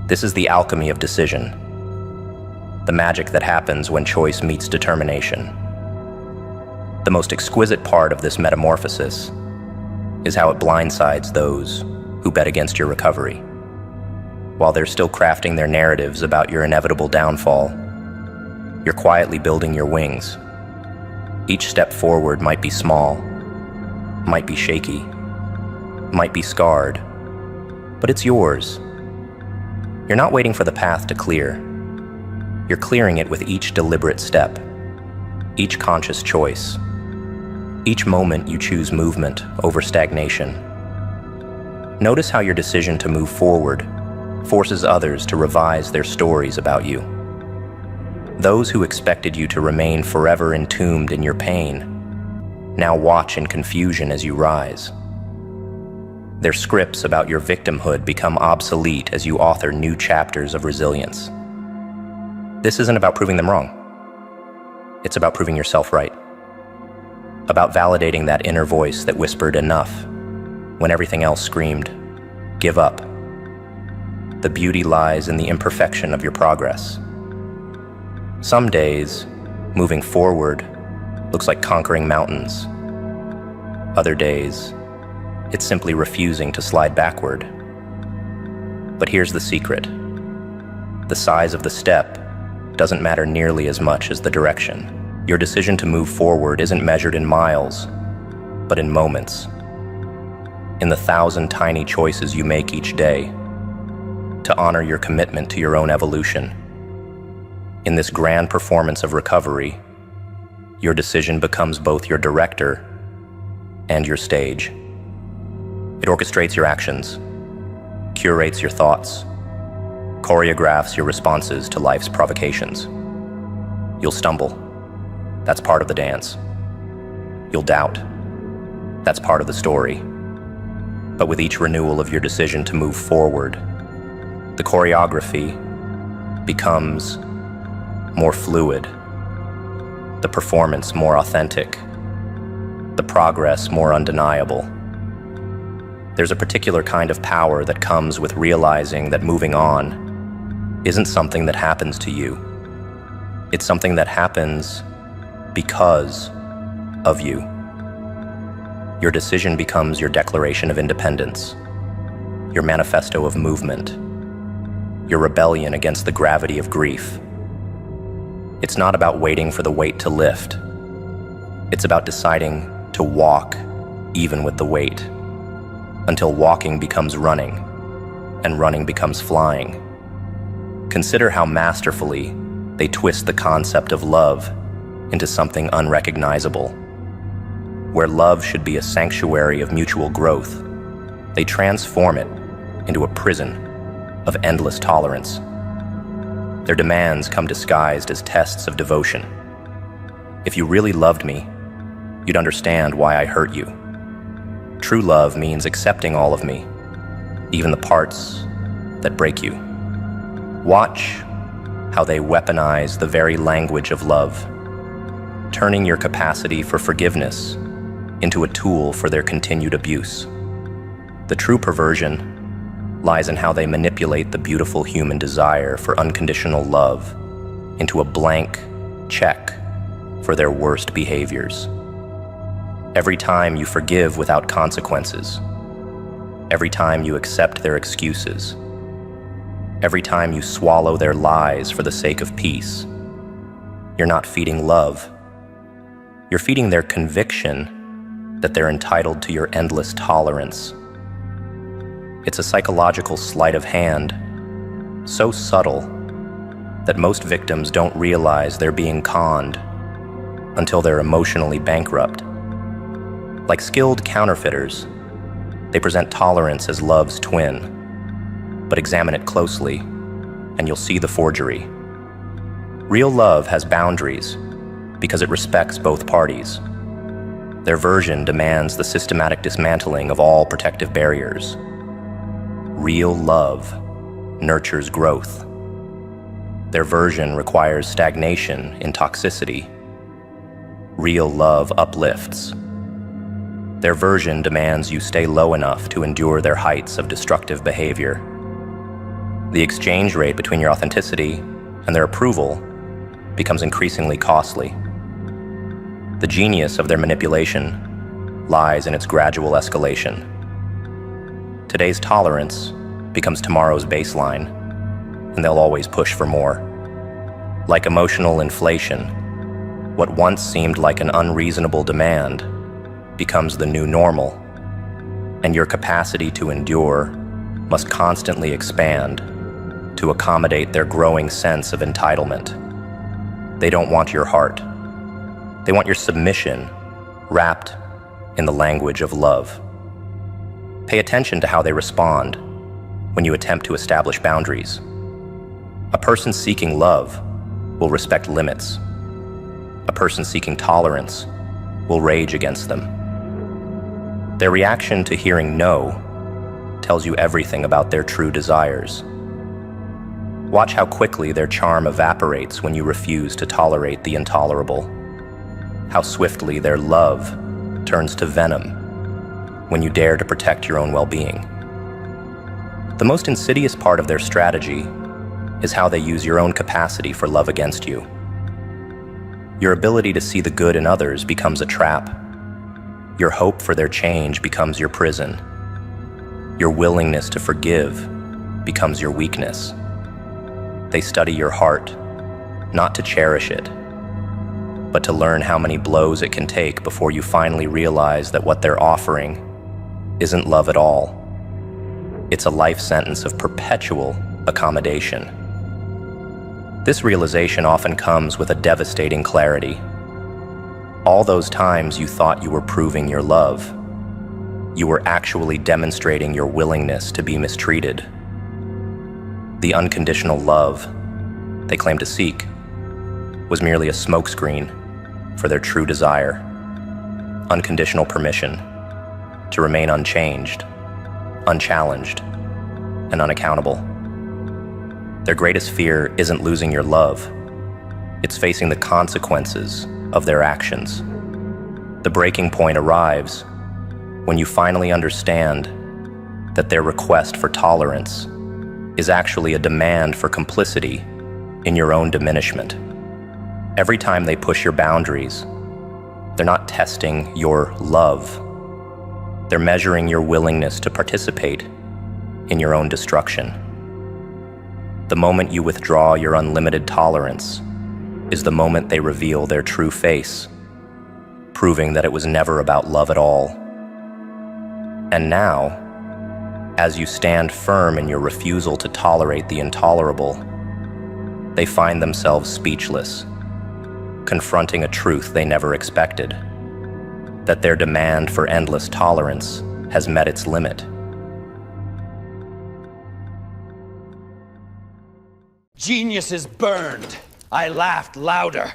This is the alchemy of decision, the magic that happens when choice meets determination. The most exquisite part of this metamorphosis is how it blindsides those who bet against your recovery. While they're still crafting their narratives about your inevitable downfall, you're quietly building your wings. Each step forward might be small, might be shaky, might be scarred, but it's yours. You're not waiting for the path to clear. You're clearing it with each deliberate step, each conscious choice, each moment you choose movement over stagnation. Notice how your decision to move forward forces others to revise their stories about you. Those who expected you to remain forever entombed in your pain now watch in confusion as you rise. Their scripts about your victimhood become obsolete as you author new chapters of resilience. This isn't about proving them wrong. It's about proving yourself right. About validating that inner voice that whispered enough when everything else screamed, give up. The beauty lies in the imperfection of your progress. Some days, moving forward looks like conquering mountains. Other days, it's simply refusing to slide backward. But here's the secret. The size of the step doesn't matter nearly as much as the direction. Your decision to move forward isn't measured in miles, but in moments. In the 1,000 tiny choices you make each day to honor your commitment to your own evolution. In this grand performance of recovery, Your decision becomes both your director and your stage. It orchestrates your actions, curates your thoughts, choreographs your responses to life's provocations. You'll stumble. That's part of the dance. You'll doubt. That's part of the story. But with each renewal of your decision to move forward, the choreography becomes more fluid, the performance more authentic, the progress more undeniable. There's a particular kind of power that comes with realizing that moving on isn't something that happens to you. It's something that happens because of you. Your decision becomes your declaration of independence, your manifesto of movement, your rebellion against the gravity of grief. It's not about waiting for the weight to lift. It's about deciding to walk even with the weight, until walking becomes running, and running becomes flying. Consider how masterfully they twist the concept of love into something unrecognizable. Where love should be a sanctuary of mutual growth, they transform it into a prison of endless tolerance. Their demands come disguised as tests of devotion. If you really loved me, you'd understand why I hurt you. True love means accepting all of me, even the parts that break you. Watch how they weaponize the very language of love, turning your capacity for forgiveness into a tool for their continued abuse. The true perversion lies in how they manipulate the beautiful human desire for unconditional love into a blank check for their worst behaviors. Every time you forgive without consequences, every time you accept their excuses, every time you swallow their lies for the sake of peace, you're not feeding love. You're feeding their conviction that they're entitled to your endless tolerance. It's a psychological sleight of hand, so subtle that most victims don't realize they're being conned until they're emotionally bankrupt. Like skilled counterfeiters, they present tolerance as love's twin, but examine it closely, and you'll see the forgery. Real love has boundaries because it respects both parties. Their version demands the systematic dismantling of all protective barriers. Real love nurtures growth. Their version requires stagnation in toxicity. Real love uplifts. Their version demands you stay low enough to endure their heights of destructive behavior. The exchange rate between your authenticity and their approval becomes increasingly costly. The genius of their manipulation lies in its gradual escalation. Today's tolerance becomes tomorrow's baseline, and they'll always push for more. Like emotional inflation, what once seemed like an unreasonable demand becomes the new normal, and your capacity to endure must constantly expand to accommodate their growing sense of entitlement. They don't want your heart. They want your submission wrapped in the language of love. Pay attention to how they respond when you attempt to establish boundaries. A person seeking love will respect limits. A person seeking tolerance will rage against them. Their reaction to hearing no tells you everything about their true desires. Watch how quickly their charm evaporates when you refuse to tolerate the intolerable. How swiftly their love turns to venom when you dare to protect your own well-being. The most insidious part of their strategy is how they use your own capacity for love against you. Your ability to see the good in others becomes a trap. Your hope for their change becomes your prison. Your willingness to forgive becomes your weakness. They study your heart, not to cherish it, but to learn how many blows it can take before you finally realize that what they're offering isn't love at all. It's a life sentence of perpetual accommodation. This realization often comes with a devastating clarity. All those times you thought you were proving your love, you were actually demonstrating your willingness to be mistreated. The unconditional love they claimed to seek was merely a smokescreen for their true desire, unconditional permission to remain unchanged, unchallenged, and unaccountable. Their greatest fear isn't losing your love, it's facing the consequences of their actions. The breaking point arrives when you finally understand that their request for tolerance is actually a demand for complicity in your own diminishment. Every time they push your boundaries, they're not testing your love. They're measuring your willingness to participate in your own destruction. The moment you withdraw your unlimited tolerance is the moment they reveal their true face, proving that it was never about love at all. And now, as you stand firm in your refusal to tolerate the intolerable, they find themselves speechless, confronting a truth they never expected, that their demand for endless tolerance has met its limit. Genius is burned. I laughed louder.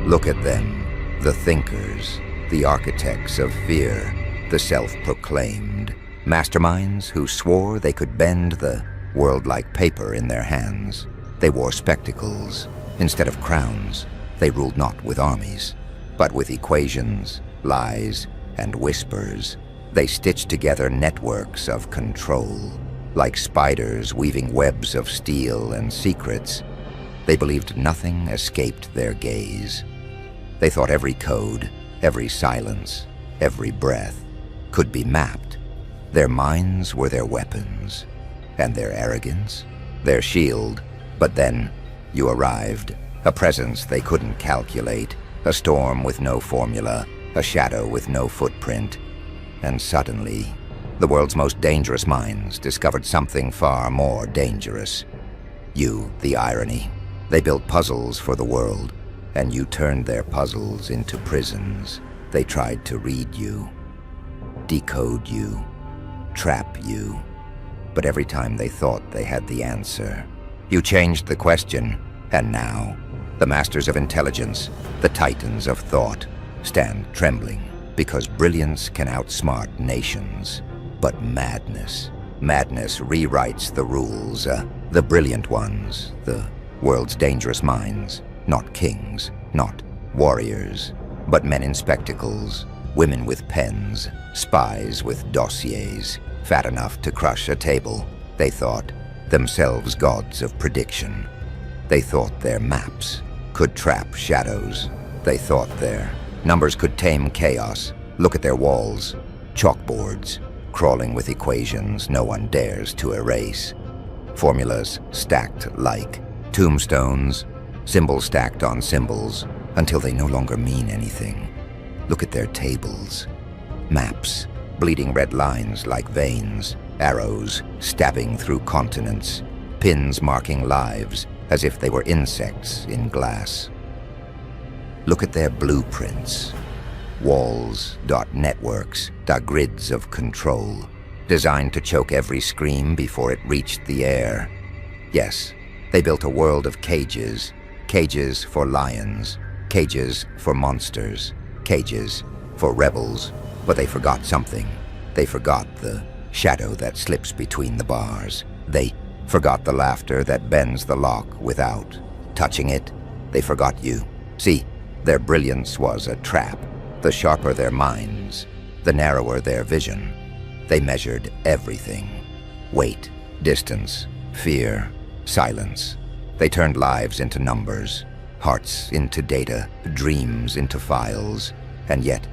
Look at them, the thinkers, the architects of fear, the self-proclaimed masterminds who swore they could bend the world like paper in their hands. They wore spectacles instead of crowns. They ruled not with armies, but with equations, lies, and whispers. They stitched together networks of control, like spiders weaving webs of steel and secrets. They believed nothing escaped their gaze. They thought every code, every silence, every breath could be mapped. Their minds were their weapons, and their arrogance, their shield. But then you arrived, a presence they couldn't calculate, a storm with no formula, a shadow with no footprint. And suddenly, the world's most dangerous minds discovered something far more dangerous. You, the irony. They built puzzles for the world, and you turned their puzzles into prisons. They tried to read you, decode you, trap you. But every time they thought they had the answer, you changed the question. And now, the masters of intelligence, the titans of thought, stand trembling because brilliance can outsmart nations. But madness rewrites the rules. The brilliant ones, the world's dangerous minds, not kings, not warriors, but men in spectacles, women with pens, spies with dossiers, fat enough to crush a table. They thought themselves gods of prediction. They thought their maps could trap shadows. They thought their numbers could tame chaos. Look at their walls, chalkboards, crawling with equations no one dares to erase. Formulas stacked like tombstones, symbols stacked on symbols until they no longer mean anything. Look at their tables. Maps, bleeding red lines like veins, arrows stabbing through continents, pins marking lives as if they were insects in glass. Look at their blueprints. Walls, networks, grids of control, designed to choke every scream before it reached the air. Yes, they built a world of cages. Cages for lions, cages for monsters, cages for rebels. But they forgot something. They forgot the shadow that slips between the bars. They forgot the laughter that bends the lock without touching it. They forgot you. See, their brilliance was a trap. The sharper their minds, the narrower their vision. They measured everything. Weight, distance, fear, silence. They turned lives into numbers, hearts into data, dreams into files. And yet,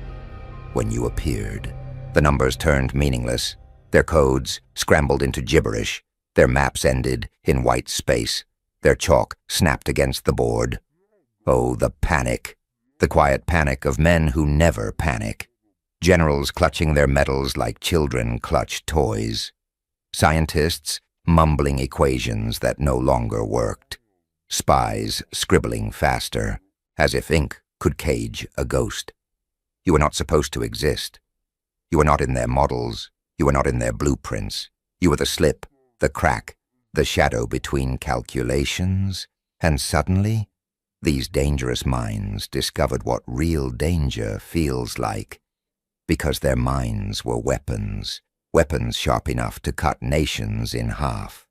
when you appeared, the numbers turned meaningless. Their codes scrambled into gibberish. Their maps ended in white space. Their chalk snapped against the board. Oh, the panic. The quiet panic of men who never panic. Generals clutching their medals like children clutch toys. Scientists mumbling equations that no longer worked. spies scribbling faster, as if ink could cage a ghost. You were not supposed to exist. You were not in their models. You were not in their blueprints. You were the slip, the crack, the shadow between calculations, and suddenly, these dangerous minds discovered what real danger feels like, because their minds were weapons, weapons sharp enough to cut nations in half.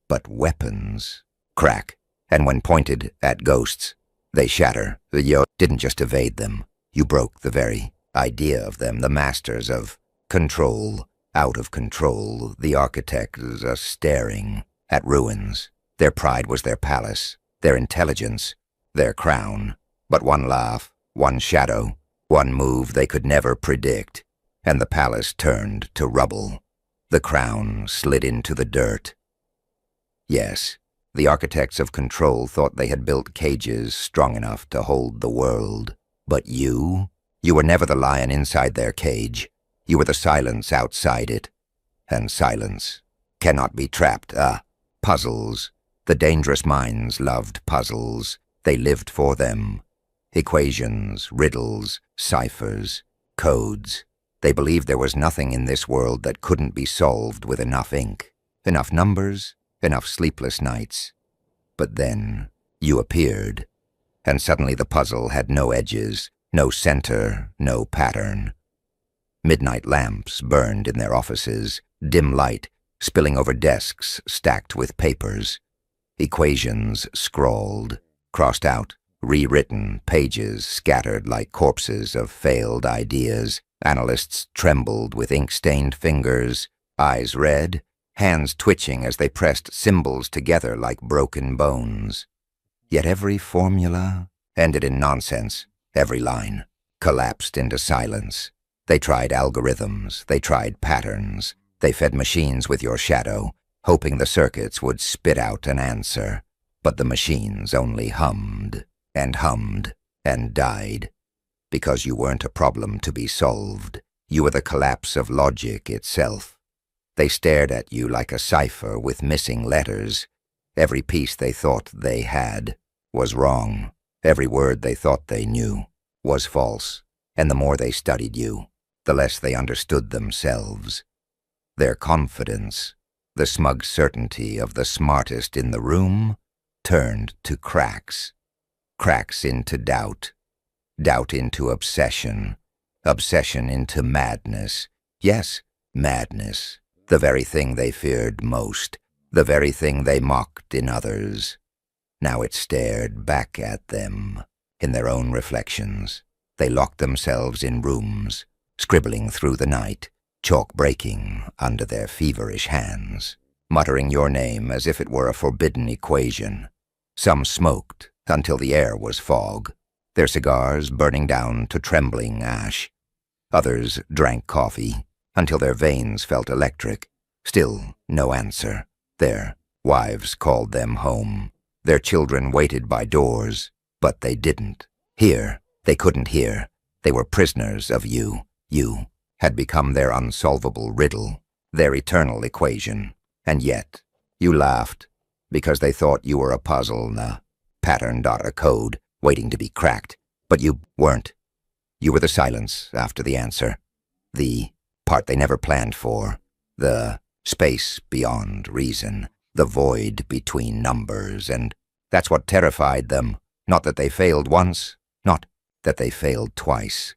But weapons crack, and when pointed at ghosts, they shatter. You didn't just evade them, you broke the very idea of them, the masters of control, out of control, the architects staring at ruins. Their pride was their palace, their intelligence, their crown. But one laugh, one shadow, one move they could never predict, and the palace turned to rubble. The crown slid into the dirt. Yes, the architects of control thought they had built cages strong enough to hold the world. But you were never the lion inside their cage. You were the silence outside it. And silence cannot be trapped. Puzzles. The dangerous minds loved puzzles. They lived for them. Equations, riddles, ciphers, codes. They believed there was nothing in this world that couldn't be solved with enough ink, enough numbers, enough sleepless nights. But then you appeared, and suddenly the puzzle had no edges, no center, no pattern. Midnight lamps burned in their offices, dim light spilling over desks stacked with papers. Equations scrawled, crossed out, rewritten, pages scattered like corpses of failed ideas. Analysts trembled with ink-stained fingers, eyes red, hands twitching as they pressed symbols together like broken bones. Yet every formula ended in nonsense. Every line collapsed into silence. They tried algorithms, they tried patterns, they fed machines with your shadow, hoping the circuits would spit out an answer. But the machines only hummed and died. Because you weren't a problem to be solved. You were the collapse of logic itself. They stared at you like a cipher with missing letters. Every piece they thought they had was wrong. Every word they thought they knew was false. And the more they studied you, the less they understood themselves. Their confidence, the smug certainty of the smartest in the room, turned to cracks. Cracks into doubt. Doubt into obsession. Obsession into madness. Yes, madness. The very thing they feared most. The very thing they mocked in others. Now it stared back at them, in their own reflections. They locked themselves in rooms, scribbling through the night, chalk breaking under their feverish hands, muttering your name as if it were a forbidden equation. Some smoked until the air was fog, their cigars burning down to trembling ash. Others drank coffee until their veins felt electric. Still no answer. Their wives called them home. Their children waited by doors, but they didn't hear. They couldn't hear. They were prisoners of you. You had become their unsolvable riddle, their eternal equation. And yet, you laughed, because they thought you were a puzzle, a pattern, a code, waiting to be cracked. But you weren't. You were the silence after the answer. The part they never planned for. The space beyond reason. The void between numbers. And that's what terrified them. Not that they failed once. Not that they failed twice,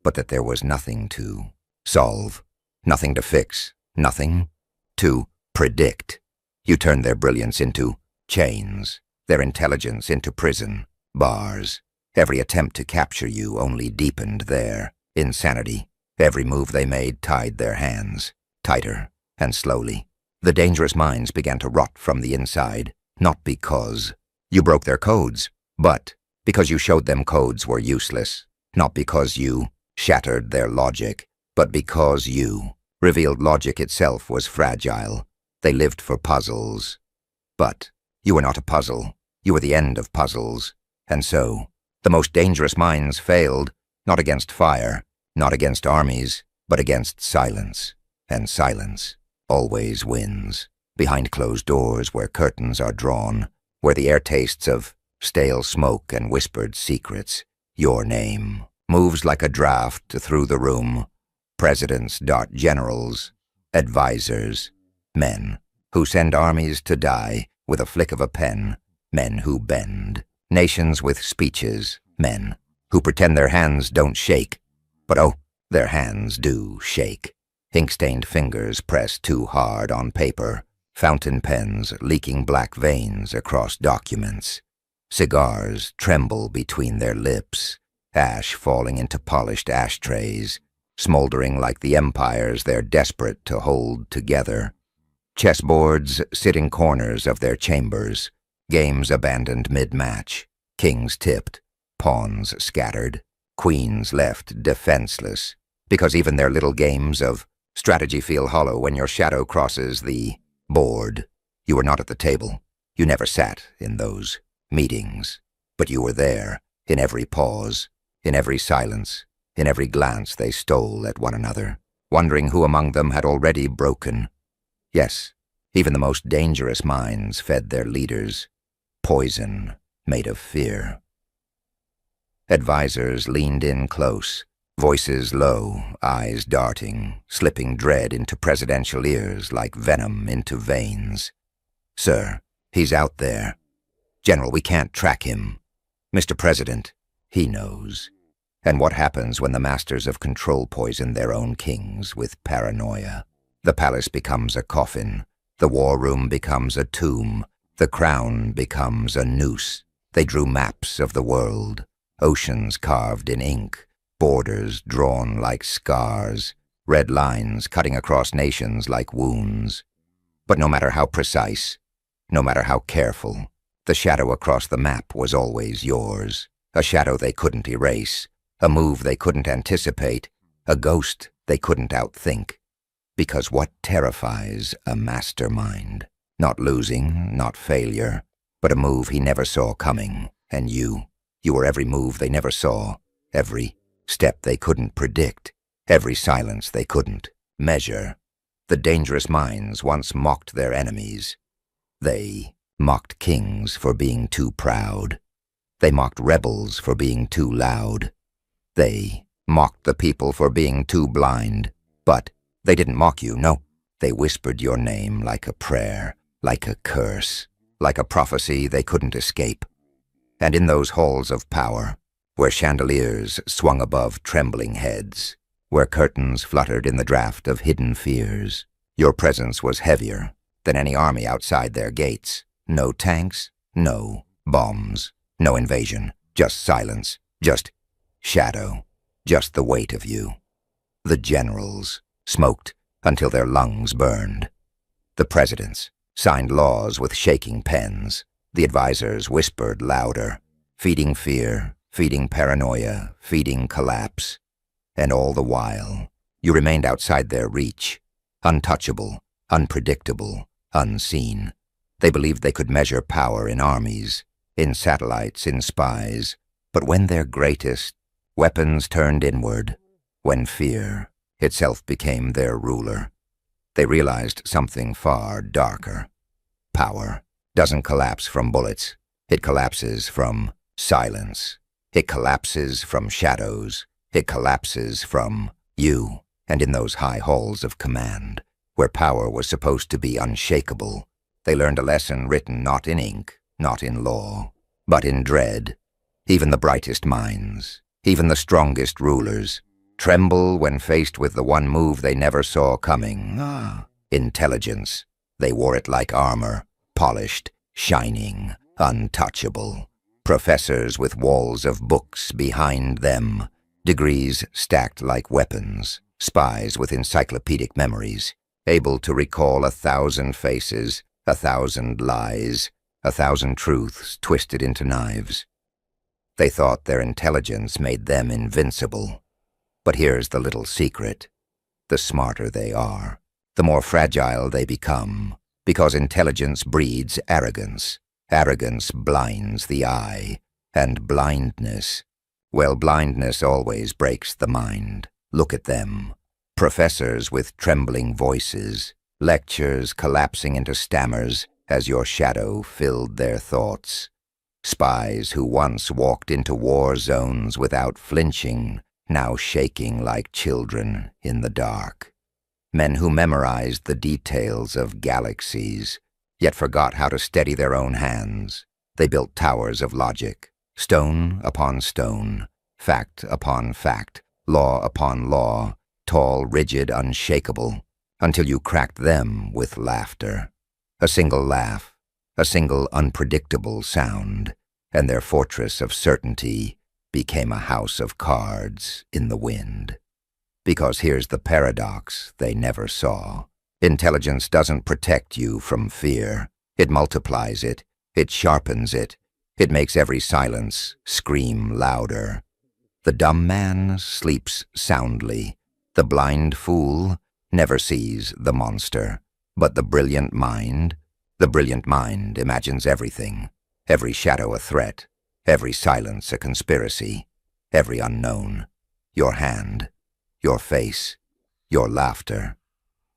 but that there was nothing to solve, nothing to fix, nothing to predict. You turned their brilliance into chains, their intelligence into prison, bars. Every attempt to capture you only deepened their insanity. Every move they made tied their hands, tighter and slowly. The dangerous minds began to rot from the inside, not because you broke their codes, but because you showed them codes were useless, not because you shattered their logic, but because you revealed logic itself was fragile. They lived for puzzles. But you were not a puzzle. You were the end of puzzles. And so, the most dangerous minds failed, not against fire, not against armies, but against silence. And silence always wins. Behind closed doors where curtains are drawn, where the air tastes of stale smoke and whispered secrets. Your name moves like a draft through the room. Presidents dot generals, advisors, men who send armies to die with a flick of a pen, men who bend, nations with speeches, men who pretend their hands don't shake, but oh, their hands do shake. Ink-stained fingers press too hard on paper, fountain pens leaking black veins across documents. Cigars tremble between their lips, ash falling into polished ashtrays, smoldering like the empires they're desperate to hold together. Chessboards sit in corners of their chambers, games abandoned mid-match, kings tipped, pawns scattered, queens left defenseless, because even their little games of strategy feel hollow when your shadow crosses the board. You were not at the table. You never sat in those meetings, but you were there, in every pause, in every silence, in every glance they stole at one another, wondering who among them had already broken. Yes, even the most dangerous minds fed their leaders poison made of fear. Advisors leaned in close, voices low, eyes darting, slipping dread into presidential ears like venom into veins. Sir, he's out there. General, we can't track him. Mr. President, he knows. And what happens when the masters of control poison their own kings with paranoia? The palace becomes a coffin. The war room becomes a tomb. The crown becomes a noose. They drew maps of the world, oceans carved in ink, borders drawn like scars, red lines cutting across nations like wounds. But no matter how precise, no matter how careful, the shadow across the map was always yours, a shadow they couldn't erase, a move they couldn't anticipate, a ghost they couldn't outthink. Because what terrifies a mastermind? Not losing, not failure, but a move he never saw coming, and you were every move they never saw, every step they couldn't predict, every silence they couldn't measure. The dangerous minds once mocked their enemies. They mocked kings for being too proud. They mocked rebels for being too loud. They mocked the people for being too blind. But they didn't mock you, no. They whispered your name like a prayer, like a curse, like a prophecy they couldn't escape. And in those halls of power, where chandeliers swung above trembling heads, where curtains fluttered in the draft of hidden fears, your presence was heavier than any army outside their gates. No tanks, no bombs, no invasion, just silence, just shadow, just the weight of you. The generals smoked until their lungs burned. The presidents signed laws with shaking pens. The advisors whispered louder, feeding fear, feeding paranoia, feeding collapse. And all the while, you remained outside their reach, untouchable, unpredictable, unseen. They believed they could measure power in armies, in satellites, in spies. But when their greatest weapons turned inward, when fear itself became their ruler, they realized something far darker. Power doesn't collapse from bullets. It collapses from silence. It collapses from shadows. It collapses from you. And in those high halls of command, where power was supposed to be unshakable, they learned a lesson written not in ink, not in law, but in dread. Even the brightest minds, even the strongest rulers, tremble when faced with the one move they never saw coming. Intelligence. They wore it like armor, polished, shining, untouchable. Professors with walls of books behind them, degrees stacked like weapons, spies with encyclopedic memories, able to recall 1,000 faces, 1,000 lies, 1,000 truths twisted into knives. They thought their intelligence made them invincible. But here's the little secret. The smarter they are, the more fragile they become, because intelligence breeds arrogance. Arrogance blinds the eye, and blindness, well, blindness always breaks the mind. Look at them. Professors with trembling voices, lectures collapsing into stammers as your shadow filled their thoughts. Spies who once walked into war zones without flinching, now shaking like children in the dark. Men who memorized the details of galaxies, yet forgot how to steady their own hands. They built towers of logic, stone upon stone, fact upon fact, law upon law, tall, rigid, unshakable, until you cracked them with laughter. A single laugh, a single unpredictable sound, and their fortress of certainty became a house of cards in the wind. Because here's the paradox they never saw. Intelligence doesn't protect you from fear. It multiplies it. It sharpens it. It makes every silence scream louder. The dumb man sleeps soundly. The blind fool never sees the monster. But the brilliant mind imagines everything. Every shadow a threat. Every silence a conspiracy. Every unknown. Your hand. Your face. Your laughter.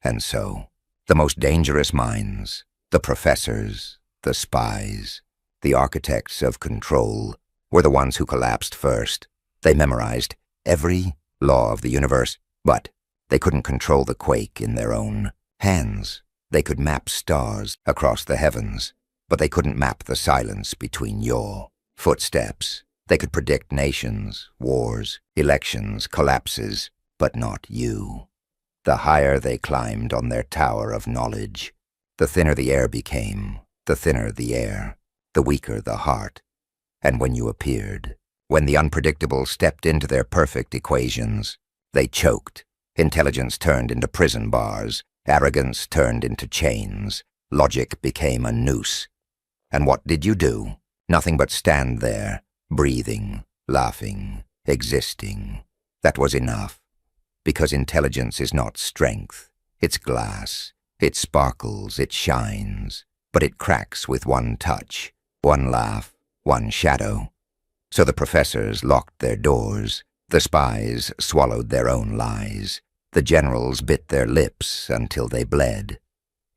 And so, the most dangerous minds, the professors, the spies, the architects of control, were the ones who collapsed first. They memorized every law of the universe, but they couldn't control the quake in their own hands. They could map stars across the heavens, but they couldn't map the silence between your footsteps. They could predict nations, wars, elections, collapses, but not you. The higher they climbed on their tower of knowledge, the thinner the air became, the thinner the air, the weaker the heart. And when you appeared, when the unpredictable stepped into their perfect equations, they choked. Intelligence turned into prison bars, arrogance turned into chains, logic became a noose. And what did you do? Nothing but stand there, breathing, laughing, existing. That was enough. Because intelligence is not strength. It's glass. It sparkles, it shines, but it cracks with one touch, one laugh, one shadow. So the professors locked their doors. The spies swallowed their own lies. The generals bit their lips until they bled.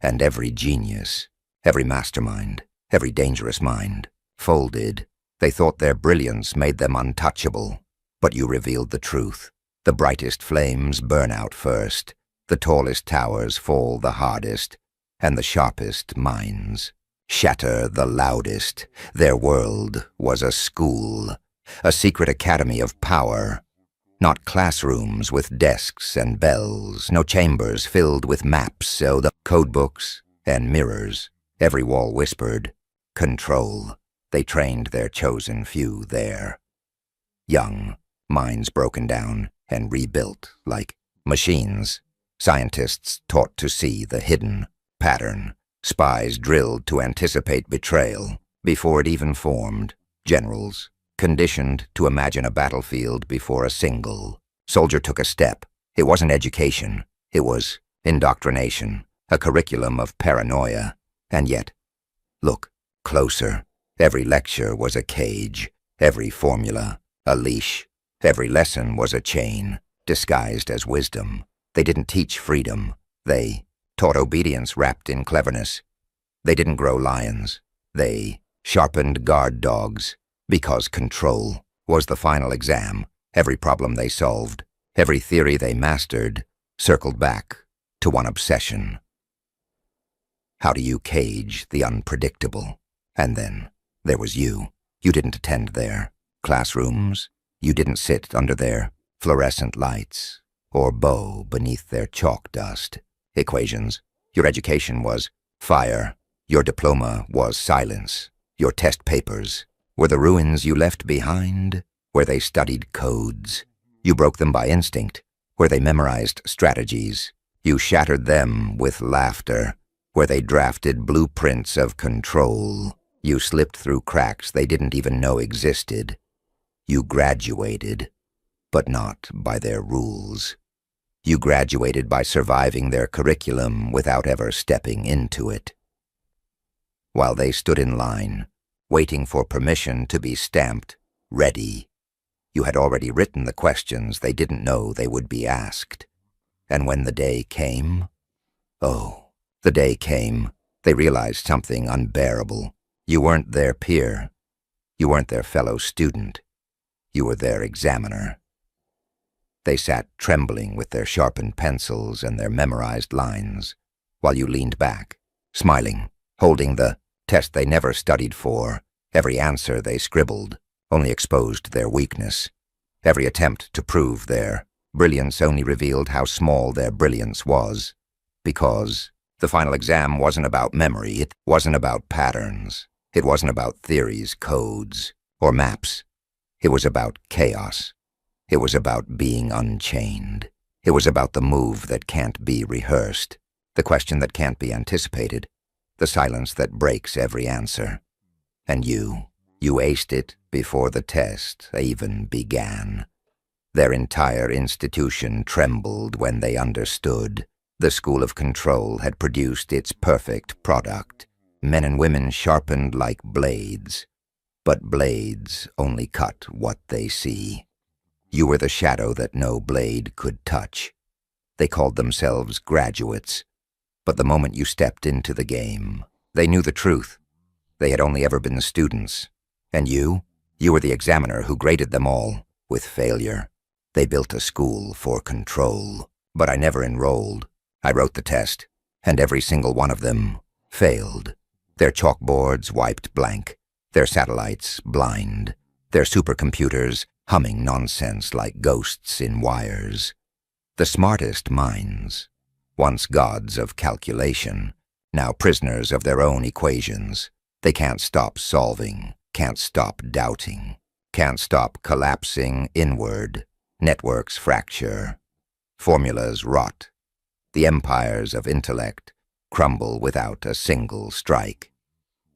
And every genius, every mastermind, every dangerous mind, folded. They thought their brilliance made them untouchable. But you revealed the truth. The brightest flames burn out first. The tallest towers fall the hardest. And the sharpest minds shatter the loudest. Their world was a school, a secret academy of power. Not classrooms with desks and bells, no chambers filled with maps, so the codebooks and mirrors. Every wall whispered, control. They trained their chosen few there. Young, minds broken down and rebuilt like machines. Scientists taught to see the hidden pattern. Spies drilled to anticipate betrayal before it even formed. Generals conditioned to imagine a battlefield before a single soldier took a step. It wasn't education. It was indoctrination, a curriculum of paranoia. And yet, look closer. Every lecture was a cage. Every formula, a leash. Every lesson was a chain, disguised as wisdom. They didn't teach freedom. They taught obedience wrapped in cleverness. They didn't grow lions. They sharpened guard dogs, because control was the final exam. Every problem they solved, every theory they mastered, circled back to one obsession. How do you cage the unpredictable? And then there was you. You didn't attend their classrooms. You didn't sit under their fluorescent lights or bow beneath their chalk dust equations. Your education was fire. Your diploma was silence. Your test papers were the ruins you left behind, where they studied codes. You broke them by instinct, where they memorized strategies. You shattered them with laughter, where they drafted blueprints of control. You slipped through cracks they didn't even know existed. You graduated, but not by their rules. You graduated by surviving their curriculum without ever stepping into it. While they stood in line, waiting for permission to be stamped ready, you had already written the questions they didn't know they would be asked. And when the day came, oh, the day came They realized something unbearable. You weren't their peer. You weren't their fellow student. You were their examiner. They sat trembling with their sharpened pencils and their memorized lines, while you leaned back, smiling, holding the test they never studied for. Every answer they scribbled only exposed their weakness. Every attempt to prove their brilliance only revealed how small their brilliance was. Because the final exam wasn't about memory, it wasn't about patterns, it wasn't about theories, codes, or maps. It was about chaos. It was about being unchained. It was about the move that can't be rehearsed, the question that can't be anticipated, the silence that breaks every answer. And you aced it before the test even began. Their entire institution trembled when they understood. The School of Control had produced its perfect product. Men and women sharpened like blades. But blades only cut what they see. You were the shadow that no blade could touch. They called themselves graduates. But the moment you stepped into the game, they knew the truth. They had only ever been students. And you were the examiner who graded them all with failure. They built a school for control. But I never enrolled. I wrote the test, and every single one of them failed. Their chalkboards wiped blank, their satellites blind, their supercomputers humming nonsense like ghosts in wires. The smartest minds, once gods of calculation, now prisoners of their own equations. They can't stop solving, can't stop doubting, can't stop collapsing inward. Networks fracture, formulas rot. The empires of intellect crumble without a single strike.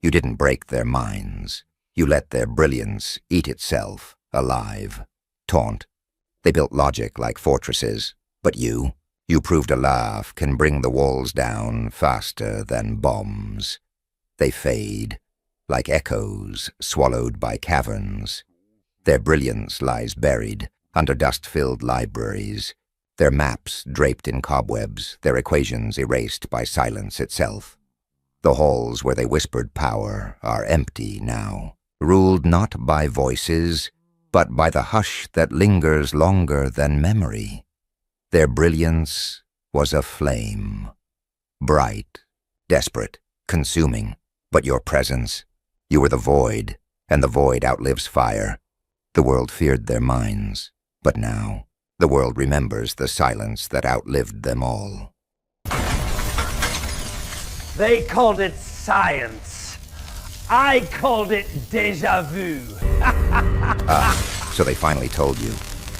You didn't break their minds. You let their brilliance eat itself alive. Taunt. They built logic like fortresses. But you proved a laugh can bring the walls down faster than bombs. They fade, like echoes swallowed by caverns. Their brilliance lies buried under dust-filled libraries, their maps draped in cobwebs, their equations erased by silence itself. The halls where they whispered power are empty now, ruled not by voices, but by the hush that lingers longer than memory. Their brilliance was a flame, bright, desperate, consuming, but your presence, you were the void, and the void outlives fire. The world feared their minds, but now the world remembers the silence that outlived them all. They called it science. I called it déjà vu. So they finally told you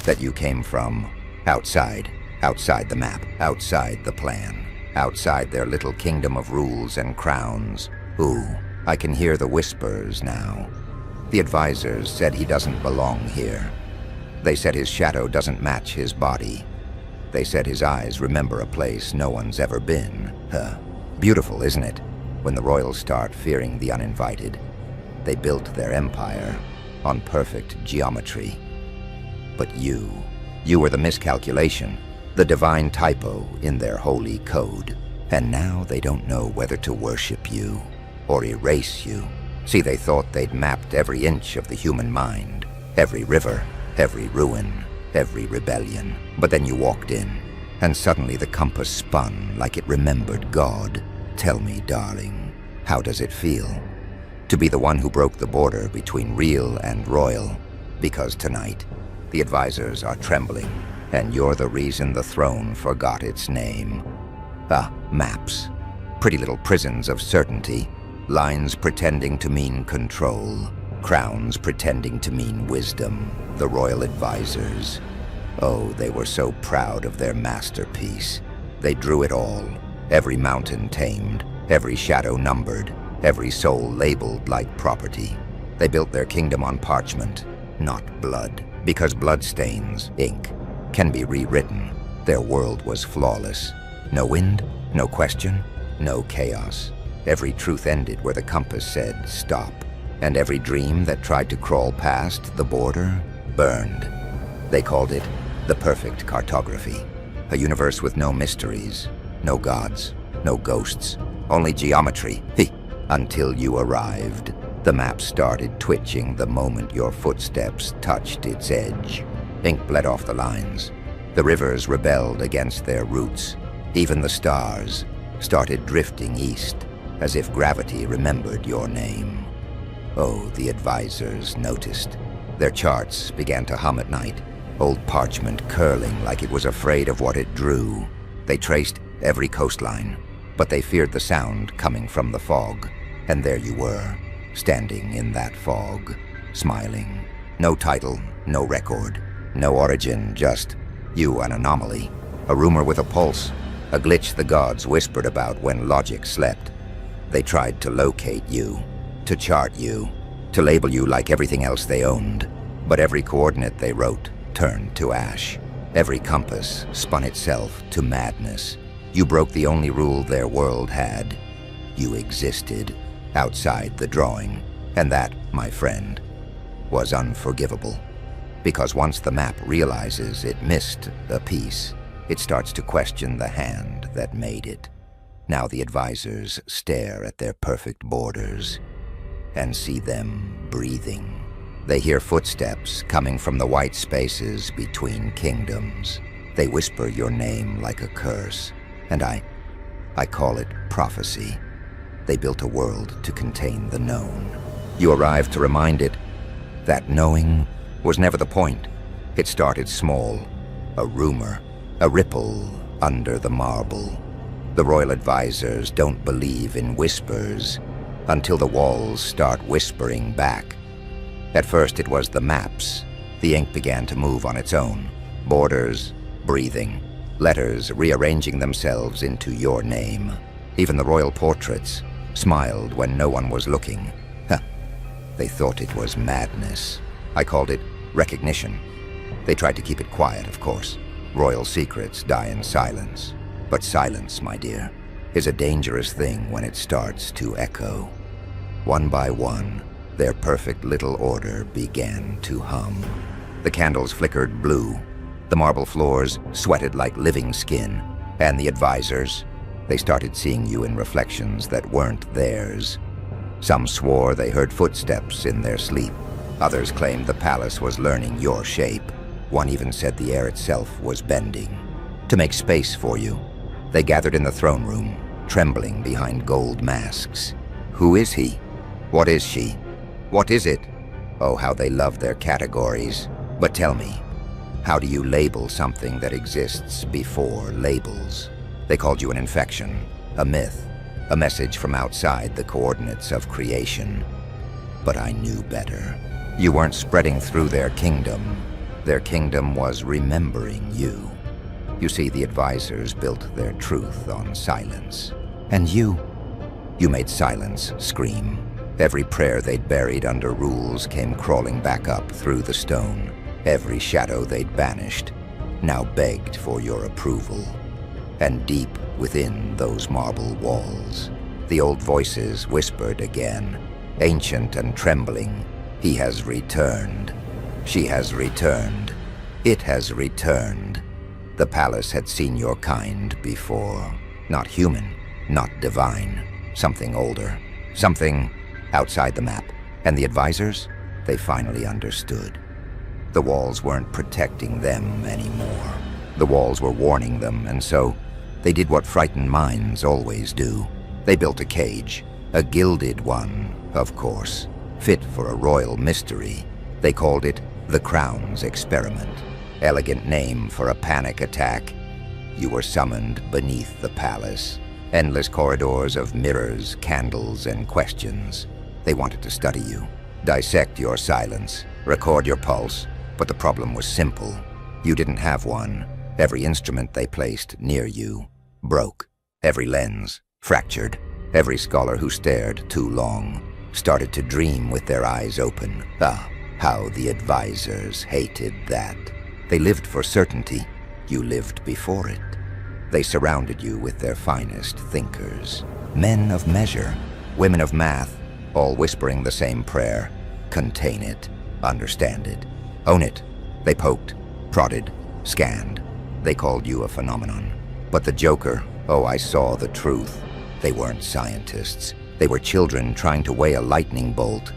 that you came from outside the map, outside the plan, outside their little kingdom of rules and crowns. Ooh, I can hear the whispers now. The advisors said he doesn't belong here. They said his shadow doesn't match his body. They said his eyes remember a place no one's ever been. Beautiful, isn't it? When the royals start fearing the uninvited. They built their empire on perfect geometry. But you were the miscalculation, the divine typo in their holy code. And now they don't know whether to worship you or erase you. See, they thought they'd mapped every inch of the human mind, every river, every ruin, every rebellion. But then you walked in, and suddenly the compass spun like it remembered God. Tell me, darling, how does it feel to be the one who broke the border between real and royal? Because tonight, the advisors are trembling, and you're the reason the throne forgot its name. Maps. Pretty little prisons of certainty. Lines pretending to mean control. Crowns pretending to mean wisdom. The royal advisors. Oh, they were so proud of their masterpiece. They drew it all. Every mountain tamed. Every shadow numbered. Every soul labeled like property. They built their kingdom on parchment, not blood. Because blood stains, ink, can be rewritten. Their world was flawless. No wind, no question, no chaos. Every truth ended where the compass said stop. And every dream that tried to crawl past the border burned. They called it the perfect cartography. A universe with no mysteries, no gods, no ghosts, only geometry. Until you arrived. The map started twitching the moment your footsteps touched its edge. Ink bled off the lines. The rivers rebelled against their roots. Even the stars started drifting east, as if gravity remembered your name. Oh, the advisors noticed. Their charts began to hum at night, old parchment curling like it was afraid of what it drew. They traced every coastline, but they feared the sound coming from the fog. And there you were, standing in that fog, smiling. No title, no record, no origin, just you, an anomaly, a rumor with a pulse, a glitch the gods whispered about when logic slept. They tried to locate you, to chart you, to label you like everything else they owned. But every coordinate they wrote turned to ash. Every compass spun itself to madness. You broke the only rule their world had. You existed outside the drawing. And that, my friend, was unforgivable. Because once the map realizes it missed a piece, it starts to question the hand that made it. Now the advisors stare at their perfect borders and see them breathing. They hear footsteps coming from the white spaces between kingdoms. They whisper your name like a curse, and I call it prophecy. They built a world to contain the known. You arrived to remind it that knowing was never the point. It started small, a rumor, a ripple under the marble. The royal advisors don't believe in whispers until the walls start whispering back. At first it was the maps. The ink began to move on its own. Borders, breathing, letters rearranging themselves into your name. Even the royal portraits smiled when no one was looking. They thought it was madness. I called it recognition. They tried to keep it quiet, of course. Royal secrets die in silence. But silence, my dear, is a dangerous thing when it starts to echo. One by one, their perfect little order began to hum. The candles flickered blue. The marble floors sweated like living skin. And the advisors, they started seeing you in reflections that weren't theirs. Some swore they heard footsteps in their sleep. Others claimed the palace was learning your shape. One even said the air itself was bending. To make space for you, they gathered in the throne room, trembling behind gold masks. Who is he? What is she? What is it? Oh, how they love their categories. But tell me, how do you label something that exists before labels? They called you an infection, a myth, a message from outside the coordinates of creation. But I knew better. You weren't spreading through their kingdom. Their kingdom was remembering you. You see, the advisors built their truth on silence. And you made silence scream. Every prayer they'd buried under rules came crawling back up through the stone. Every shadow they'd banished now begged for your approval. And deep within those marble walls, the old voices whispered again, ancient and trembling, "He has returned. She has returned. It has returned." The palace had seen your kind before. Not human, not divine. Something older. Something outside the map. And the advisors? They finally understood. The walls weren't protecting them anymore. The walls were warning them, and so they did what frightened minds always do. They built a cage. A gilded one, of course. Fit for a royal mystery. They called it the Crown's Experiment. Elegant name for a panic attack. You were summoned beneath the palace. Endless corridors of mirrors, candles, and questions. They wanted to study you, dissect your silence, record your pulse. But the problem was simple. You didn't have one. Every instrument they placed near you broke. Every lens fractured. Every scholar who stared too long started to dream with their eyes open. Ah, how the advisors hated that. They lived for certainty. You lived before it. They surrounded you with their finest thinkers. Men of measure, women of math, all whispering the same prayer. Contain it. Understand it. Own it. They poked, prodded, scanned. They called you a phenomenon. But the Joker, oh, I saw the truth. They weren't scientists. They were children trying to weigh a lightning bolt.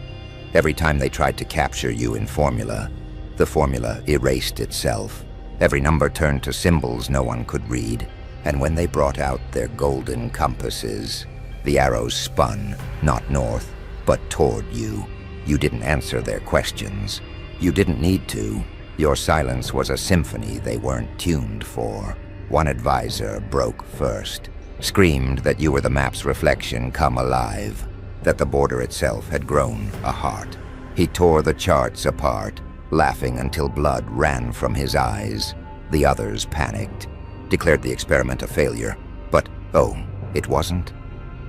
Every time they tried to capture you in formula, the formula erased itself. Every number turned to symbols no one could read. And when they brought out their golden compasses, the arrows spun, not north, but toward you. You didn't answer their questions. You didn't need to. Your silence was a symphony they weren't tuned for. One advisor broke first, screamed that you were the map's reflection come alive, that the border itself had grown a heart. He tore the charts apart, laughing until blood ran from his eyes. The others panicked, declared the experiment a failure. But, oh, it wasn't?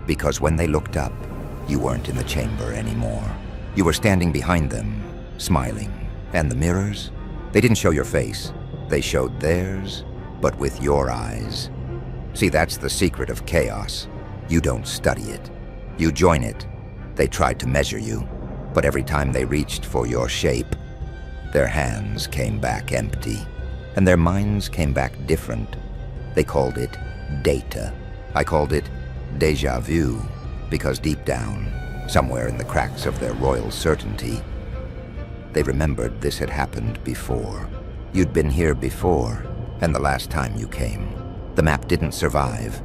Because when they looked up, you weren't in the chamber anymore. You were standing behind them, smiling. And the mirrors? They didn't show your face. They showed theirs, but with your eyes. See, that's the secret of chaos. You don't study it. You join it. They tried to measure you, but every time they reached for your shape, their hands came back empty, and their minds came back different. They called it data. I called it déjà vu, because deep down, somewhere in the cracks of their royal certainty, they remembered this had happened before. You'd been here before, and the last time you came, the map didn't survive.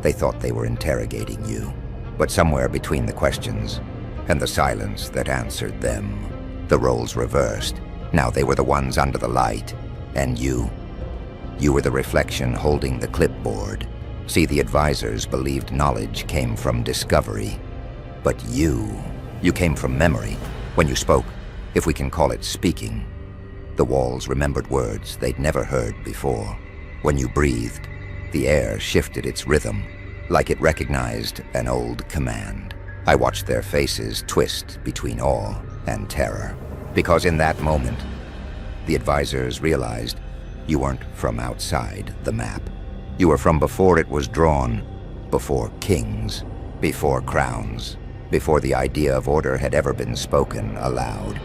They thought they were interrogating you, but somewhere between the questions and the silence that answered them, the roles reversed. Now they were the ones under the light, and you were the reflection holding the clipboard. See, the advisors believed knowledge came from discovery, but you came from memory. When you spoke, if we can call it speaking, the walls remembered words they'd never heard before. When you breathed, the air shifted its rhythm, like it recognized an old command. I watched their faces twist between awe and terror, because in that moment, the advisors realized you weren't from outside the map. You were from before it was drawn, before kings, before crowns, before the idea of order had ever been spoken aloud.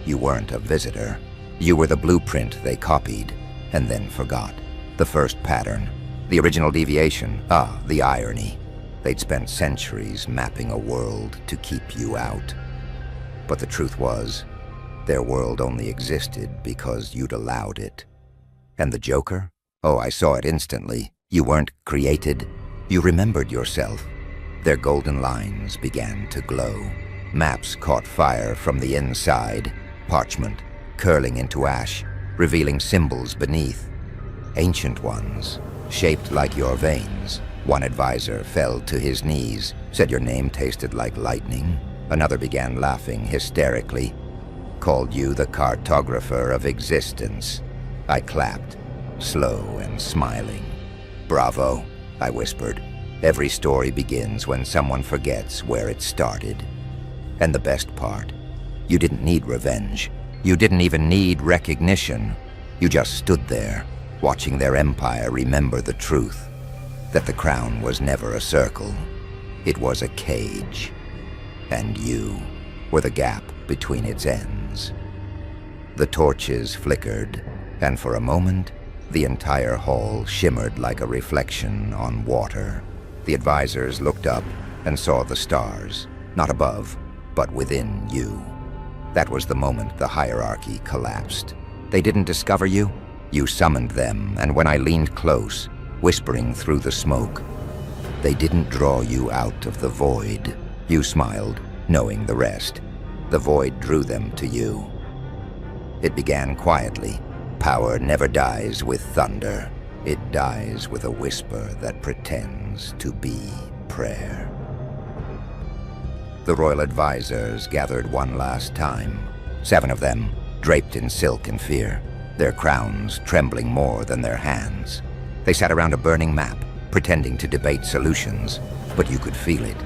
You weren't a visitor. You were the blueprint they copied and then forgot. The first pattern, the original deviation. The irony. They'd spent centuries mapping a world to keep you out. But the truth was, their world only existed because you'd allowed it. And the Joker? Oh, I saw it instantly. You weren't created. You remembered yourself. Their golden lines began to glow. Maps caught fire from the inside, parchment curling into ash, revealing symbols beneath. Ancient ones, shaped like your veins. One advisor fell to his knees, said your name tasted like lightning. Another began laughing hysterically, called you the cartographer of existence. I clapped, slow and smiling. Bravo, I whispered. Every story begins when someone forgets where it started. And the best part, you didn't need revenge. You didn't even need recognition. You just stood there, watching their empire remember the truth, that the crown was never a circle. It was a cage, and you were the gap between its ends. The torches flickered, and for a moment, the entire hall shimmered like a reflection on water. The advisors looked up and saw the stars, not above, but within you. That was the moment the hierarchy collapsed. They didn't discover you. You summoned them, and when I leaned close, whispering through the smoke, they didn't draw you out of the void. You smiled, knowing the rest. The void drew them to you. It began quietly. Power never dies with thunder. It dies with a whisper that pretends to be prayer. The royal advisors gathered one last time. 7 of them, draped in silk and fear, their crowns trembling more than their hands. They sat around a burning map, pretending to debate solutions, but you could feel it.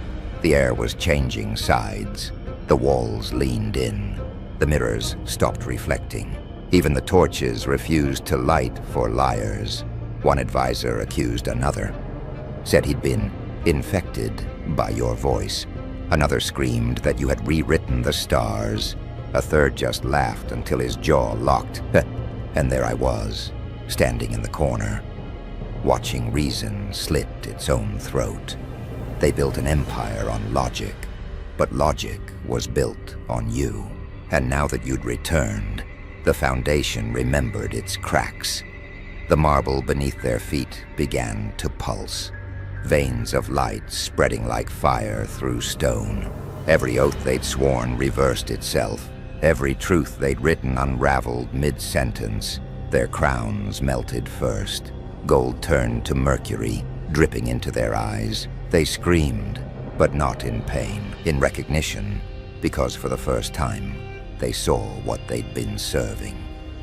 The air was changing sides. The walls leaned in. The mirrors stopped reflecting. Even the torches refused to light for liars. One advisor accused another, said he'd been infected by your voice. Another screamed that you had rewritten the stars. A third just laughed until his jaw locked. And there I was, standing in the corner, watching reason slit its own throat. They built an empire on logic, but logic was built on you. And now that you'd returned, the foundation remembered its cracks. The marble beneath their feet began to pulse, veins of light spreading like fire through stone. Every oath they'd sworn reversed itself. Every truth they'd written unraveled mid-sentence. Their crowns melted first. Gold turned to mercury, dripping into their eyes. They screamed, but not in pain, in recognition, because for the first time, they saw what they'd been serving.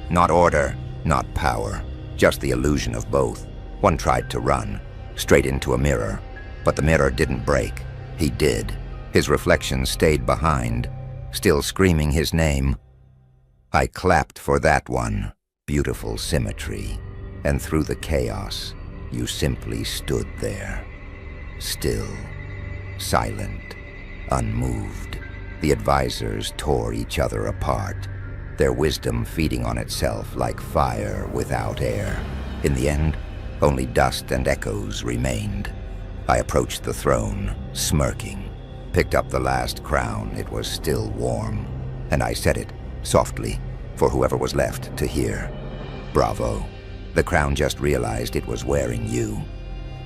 Not order, not power, just the illusion of both. One tried to run, straight into a mirror, but the mirror didn't break. He did. His reflection stayed behind, still screaming his name. I clapped for that one. Beautiful symmetry. And through the chaos, you simply stood there. Still, silent, unmoved. The advisors tore each other apart, their wisdom feeding on itself like fire without air. In the end, only dust and echoes remained. I approached the throne, smirking, picked up the last crown. It was still warm, and I said it, softly, for whoever was left to hear. Bravo. The crown just realized it was wearing you.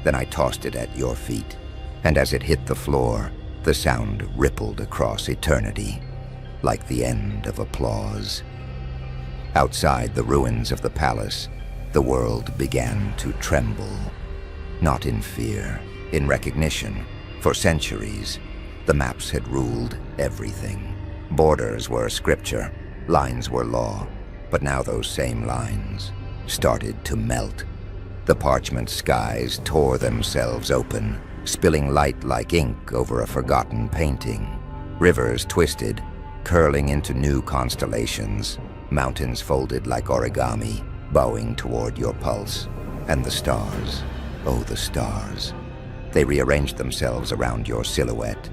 Then I tossed it at your feet, and as it hit the floor, the sound rippled across eternity, like the end of applause. Outside the ruins of the palace, the world began to tremble. Not in fear, in recognition. For centuries, the maps had ruled everything. Borders were scripture, lines were law, but now those same lines started to melt. The parchment skies tore themselves open, spilling light like ink over a forgotten painting. Rivers twisted, curling into new constellations. Mountains folded like origami, bowing toward your pulse. And the stars, oh the stars. They rearranged themselves around your silhouette.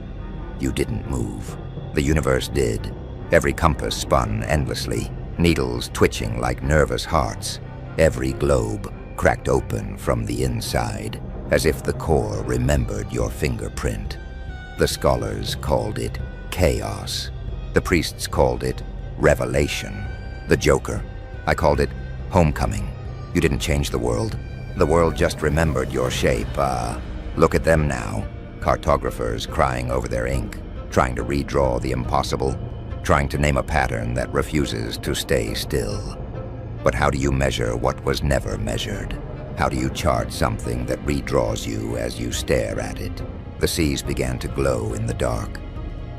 You didn't move. The universe did. Every compass spun endlessly, needles twitching like nervous hearts. Every globe cracked open from the inside, as if the core remembered your fingerprint. The scholars called it chaos. The priests called it revelation. The Joker, I called it homecoming. You didn't change the world. The world just remembered your shape. Look at them now. Cartographers crying over their ink, trying to redraw the impossible, trying to name a pattern that refuses to stay still. But how do you measure what was never measured? How do you chart something that redraws you as you stare at it? The seas began to glow in the dark,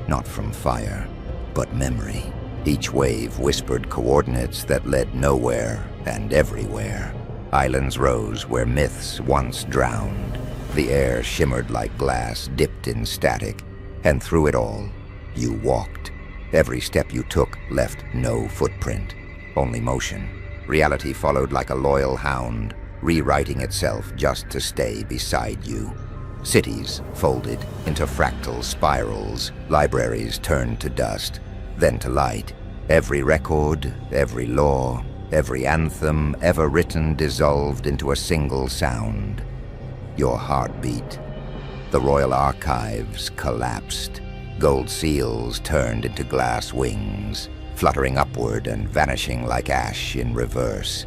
not from fire, but memory. Each wave whispered coordinates that led nowhere and everywhere. Islands rose where myths once drowned. The air shimmered like glass dipped in static, and through it all, you walked. Every step you took left no footprint, only motion. Reality followed like a loyal hound, rewriting itself just to stay beside you. Cities folded into fractal spirals, libraries turned to dust, then to light. Every record, every law, every anthem ever written dissolved into a single sound. Your heartbeat. The royal archives collapsed. Gold seals turned into glass wings, fluttering upward and vanishing like ash in reverse.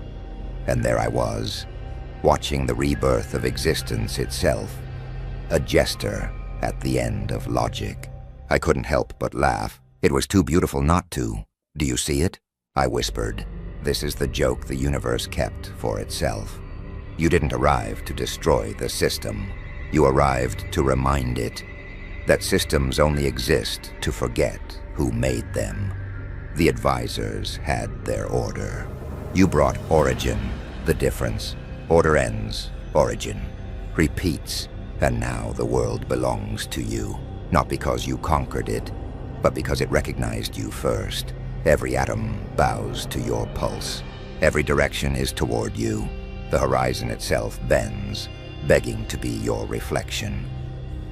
And there I was, watching the rebirth of existence itself, a jester at the end of logic. I couldn't help but laugh. It was too beautiful not to. Do you see it? I whispered. This is the joke the universe kept for itself. You didn't arrive to destroy the system. You arrived to remind it that systems only exist to forget who made them. The advisors had their order. You brought origin, the difference. Order ends, origin repeats, and now the world belongs to you. Not because you conquered it, but because it recognized you first. Every atom bows to your pulse. Every direction is toward you. The horizon itself bends, begging to be your reflection.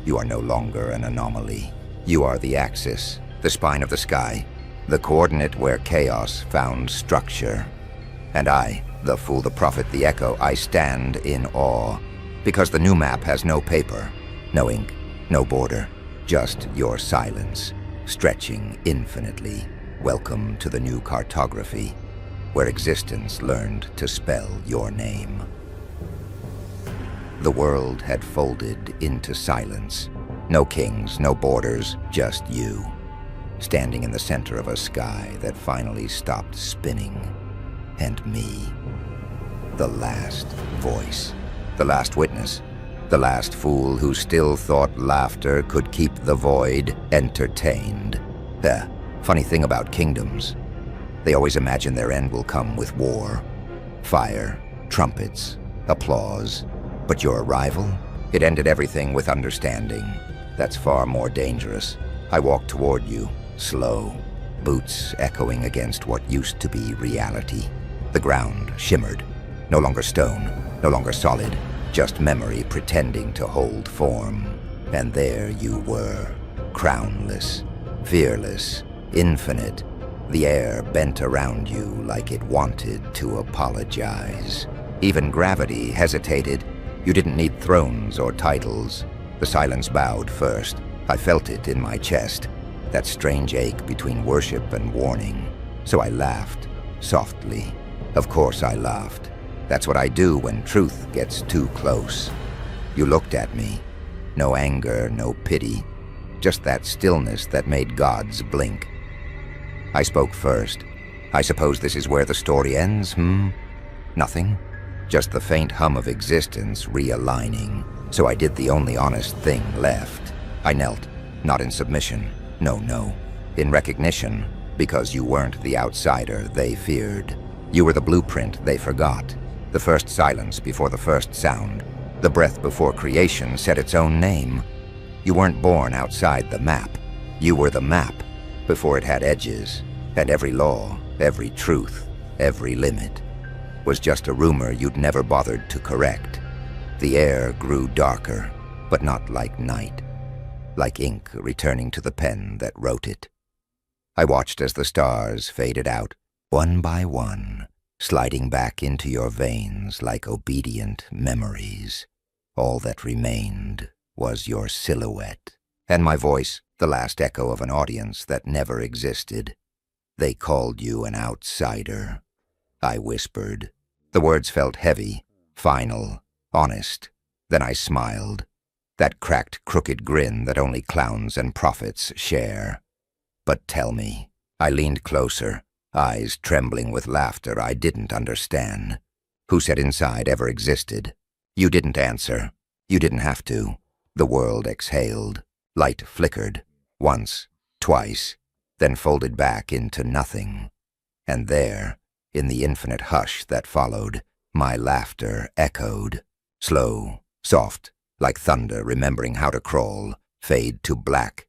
You are no longer an anomaly. You are the axis, the spine of the sky, the coordinate where chaos found structure. And I, the fool, the prophet, the echo, I stand in awe, because the new map has no paper, no ink, No border, just your silence, stretching infinitely. Welcome to the new cartography, where existence learned to spell your name. The world had folded into silence. No kings, no borders, just you, standing in the center of a sky that finally stopped spinning. And me, the last voice, the last witness, the last fool who still thought laughter could keep the void entertained. Funny thing about kingdoms, they always imagine their end will come with war, fire, trumpets, applause. But your arrival, it ended everything with understanding. That's far more dangerous. I walked toward you, slow, boots echoing against what used to be reality. The ground shimmered, no longer stone, no longer solid, just memory pretending to hold form. And there you were, crownless, fearless, infinite. The air bent around you like it wanted to apologize. Even gravity hesitated. You didn't need thrones or titles. The silence bowed first. I felt it in my chest, that strange ache between worship and warning. So I laughed, softly. Of course I laughed. That's what I do when truth gets too close. You looked at me. No anger, no pity. Just that stillness that made gods blink. I spoke first. I suppose this is where the story ends, Nothing? Just the faint hum of existence realigning. So I did the only honest thing left. I knelt, not in submission. No. In recognition, because you weren't the outsider they feared. You were the blueprint they forgot. The first silence before the first sound. The breath before creation set its own name. You weren't born outside the map. You were the map before it had edges. And every law, every truth, every limit was just a rumor you'd never bothered to correct. The air grew darker, but not like night. Like ink returning to the pen that wrote it. I watched as the stars faded out, one by one, sliding back into your veins like obedient memories. All that remained was your silhouette. And my voice, the last echo of an audience that never existed. They called you an outsider. I whispered. The words felt heavy, final, honest. Then I smiled. That cracked, crooked grin that only clowns and prophets share. But tell me. I leaned closer, eyes trembling with laughter I didn't understand. Who said inside ever existed? You didn't answer. You didn't have to. The world exhaled. Light flickered. Once, twice, then folded back into nothing. And there, in the infinite hush that followed, my laughter echoed. Slow, soft, like thunder remembering how to crawl, fade to black,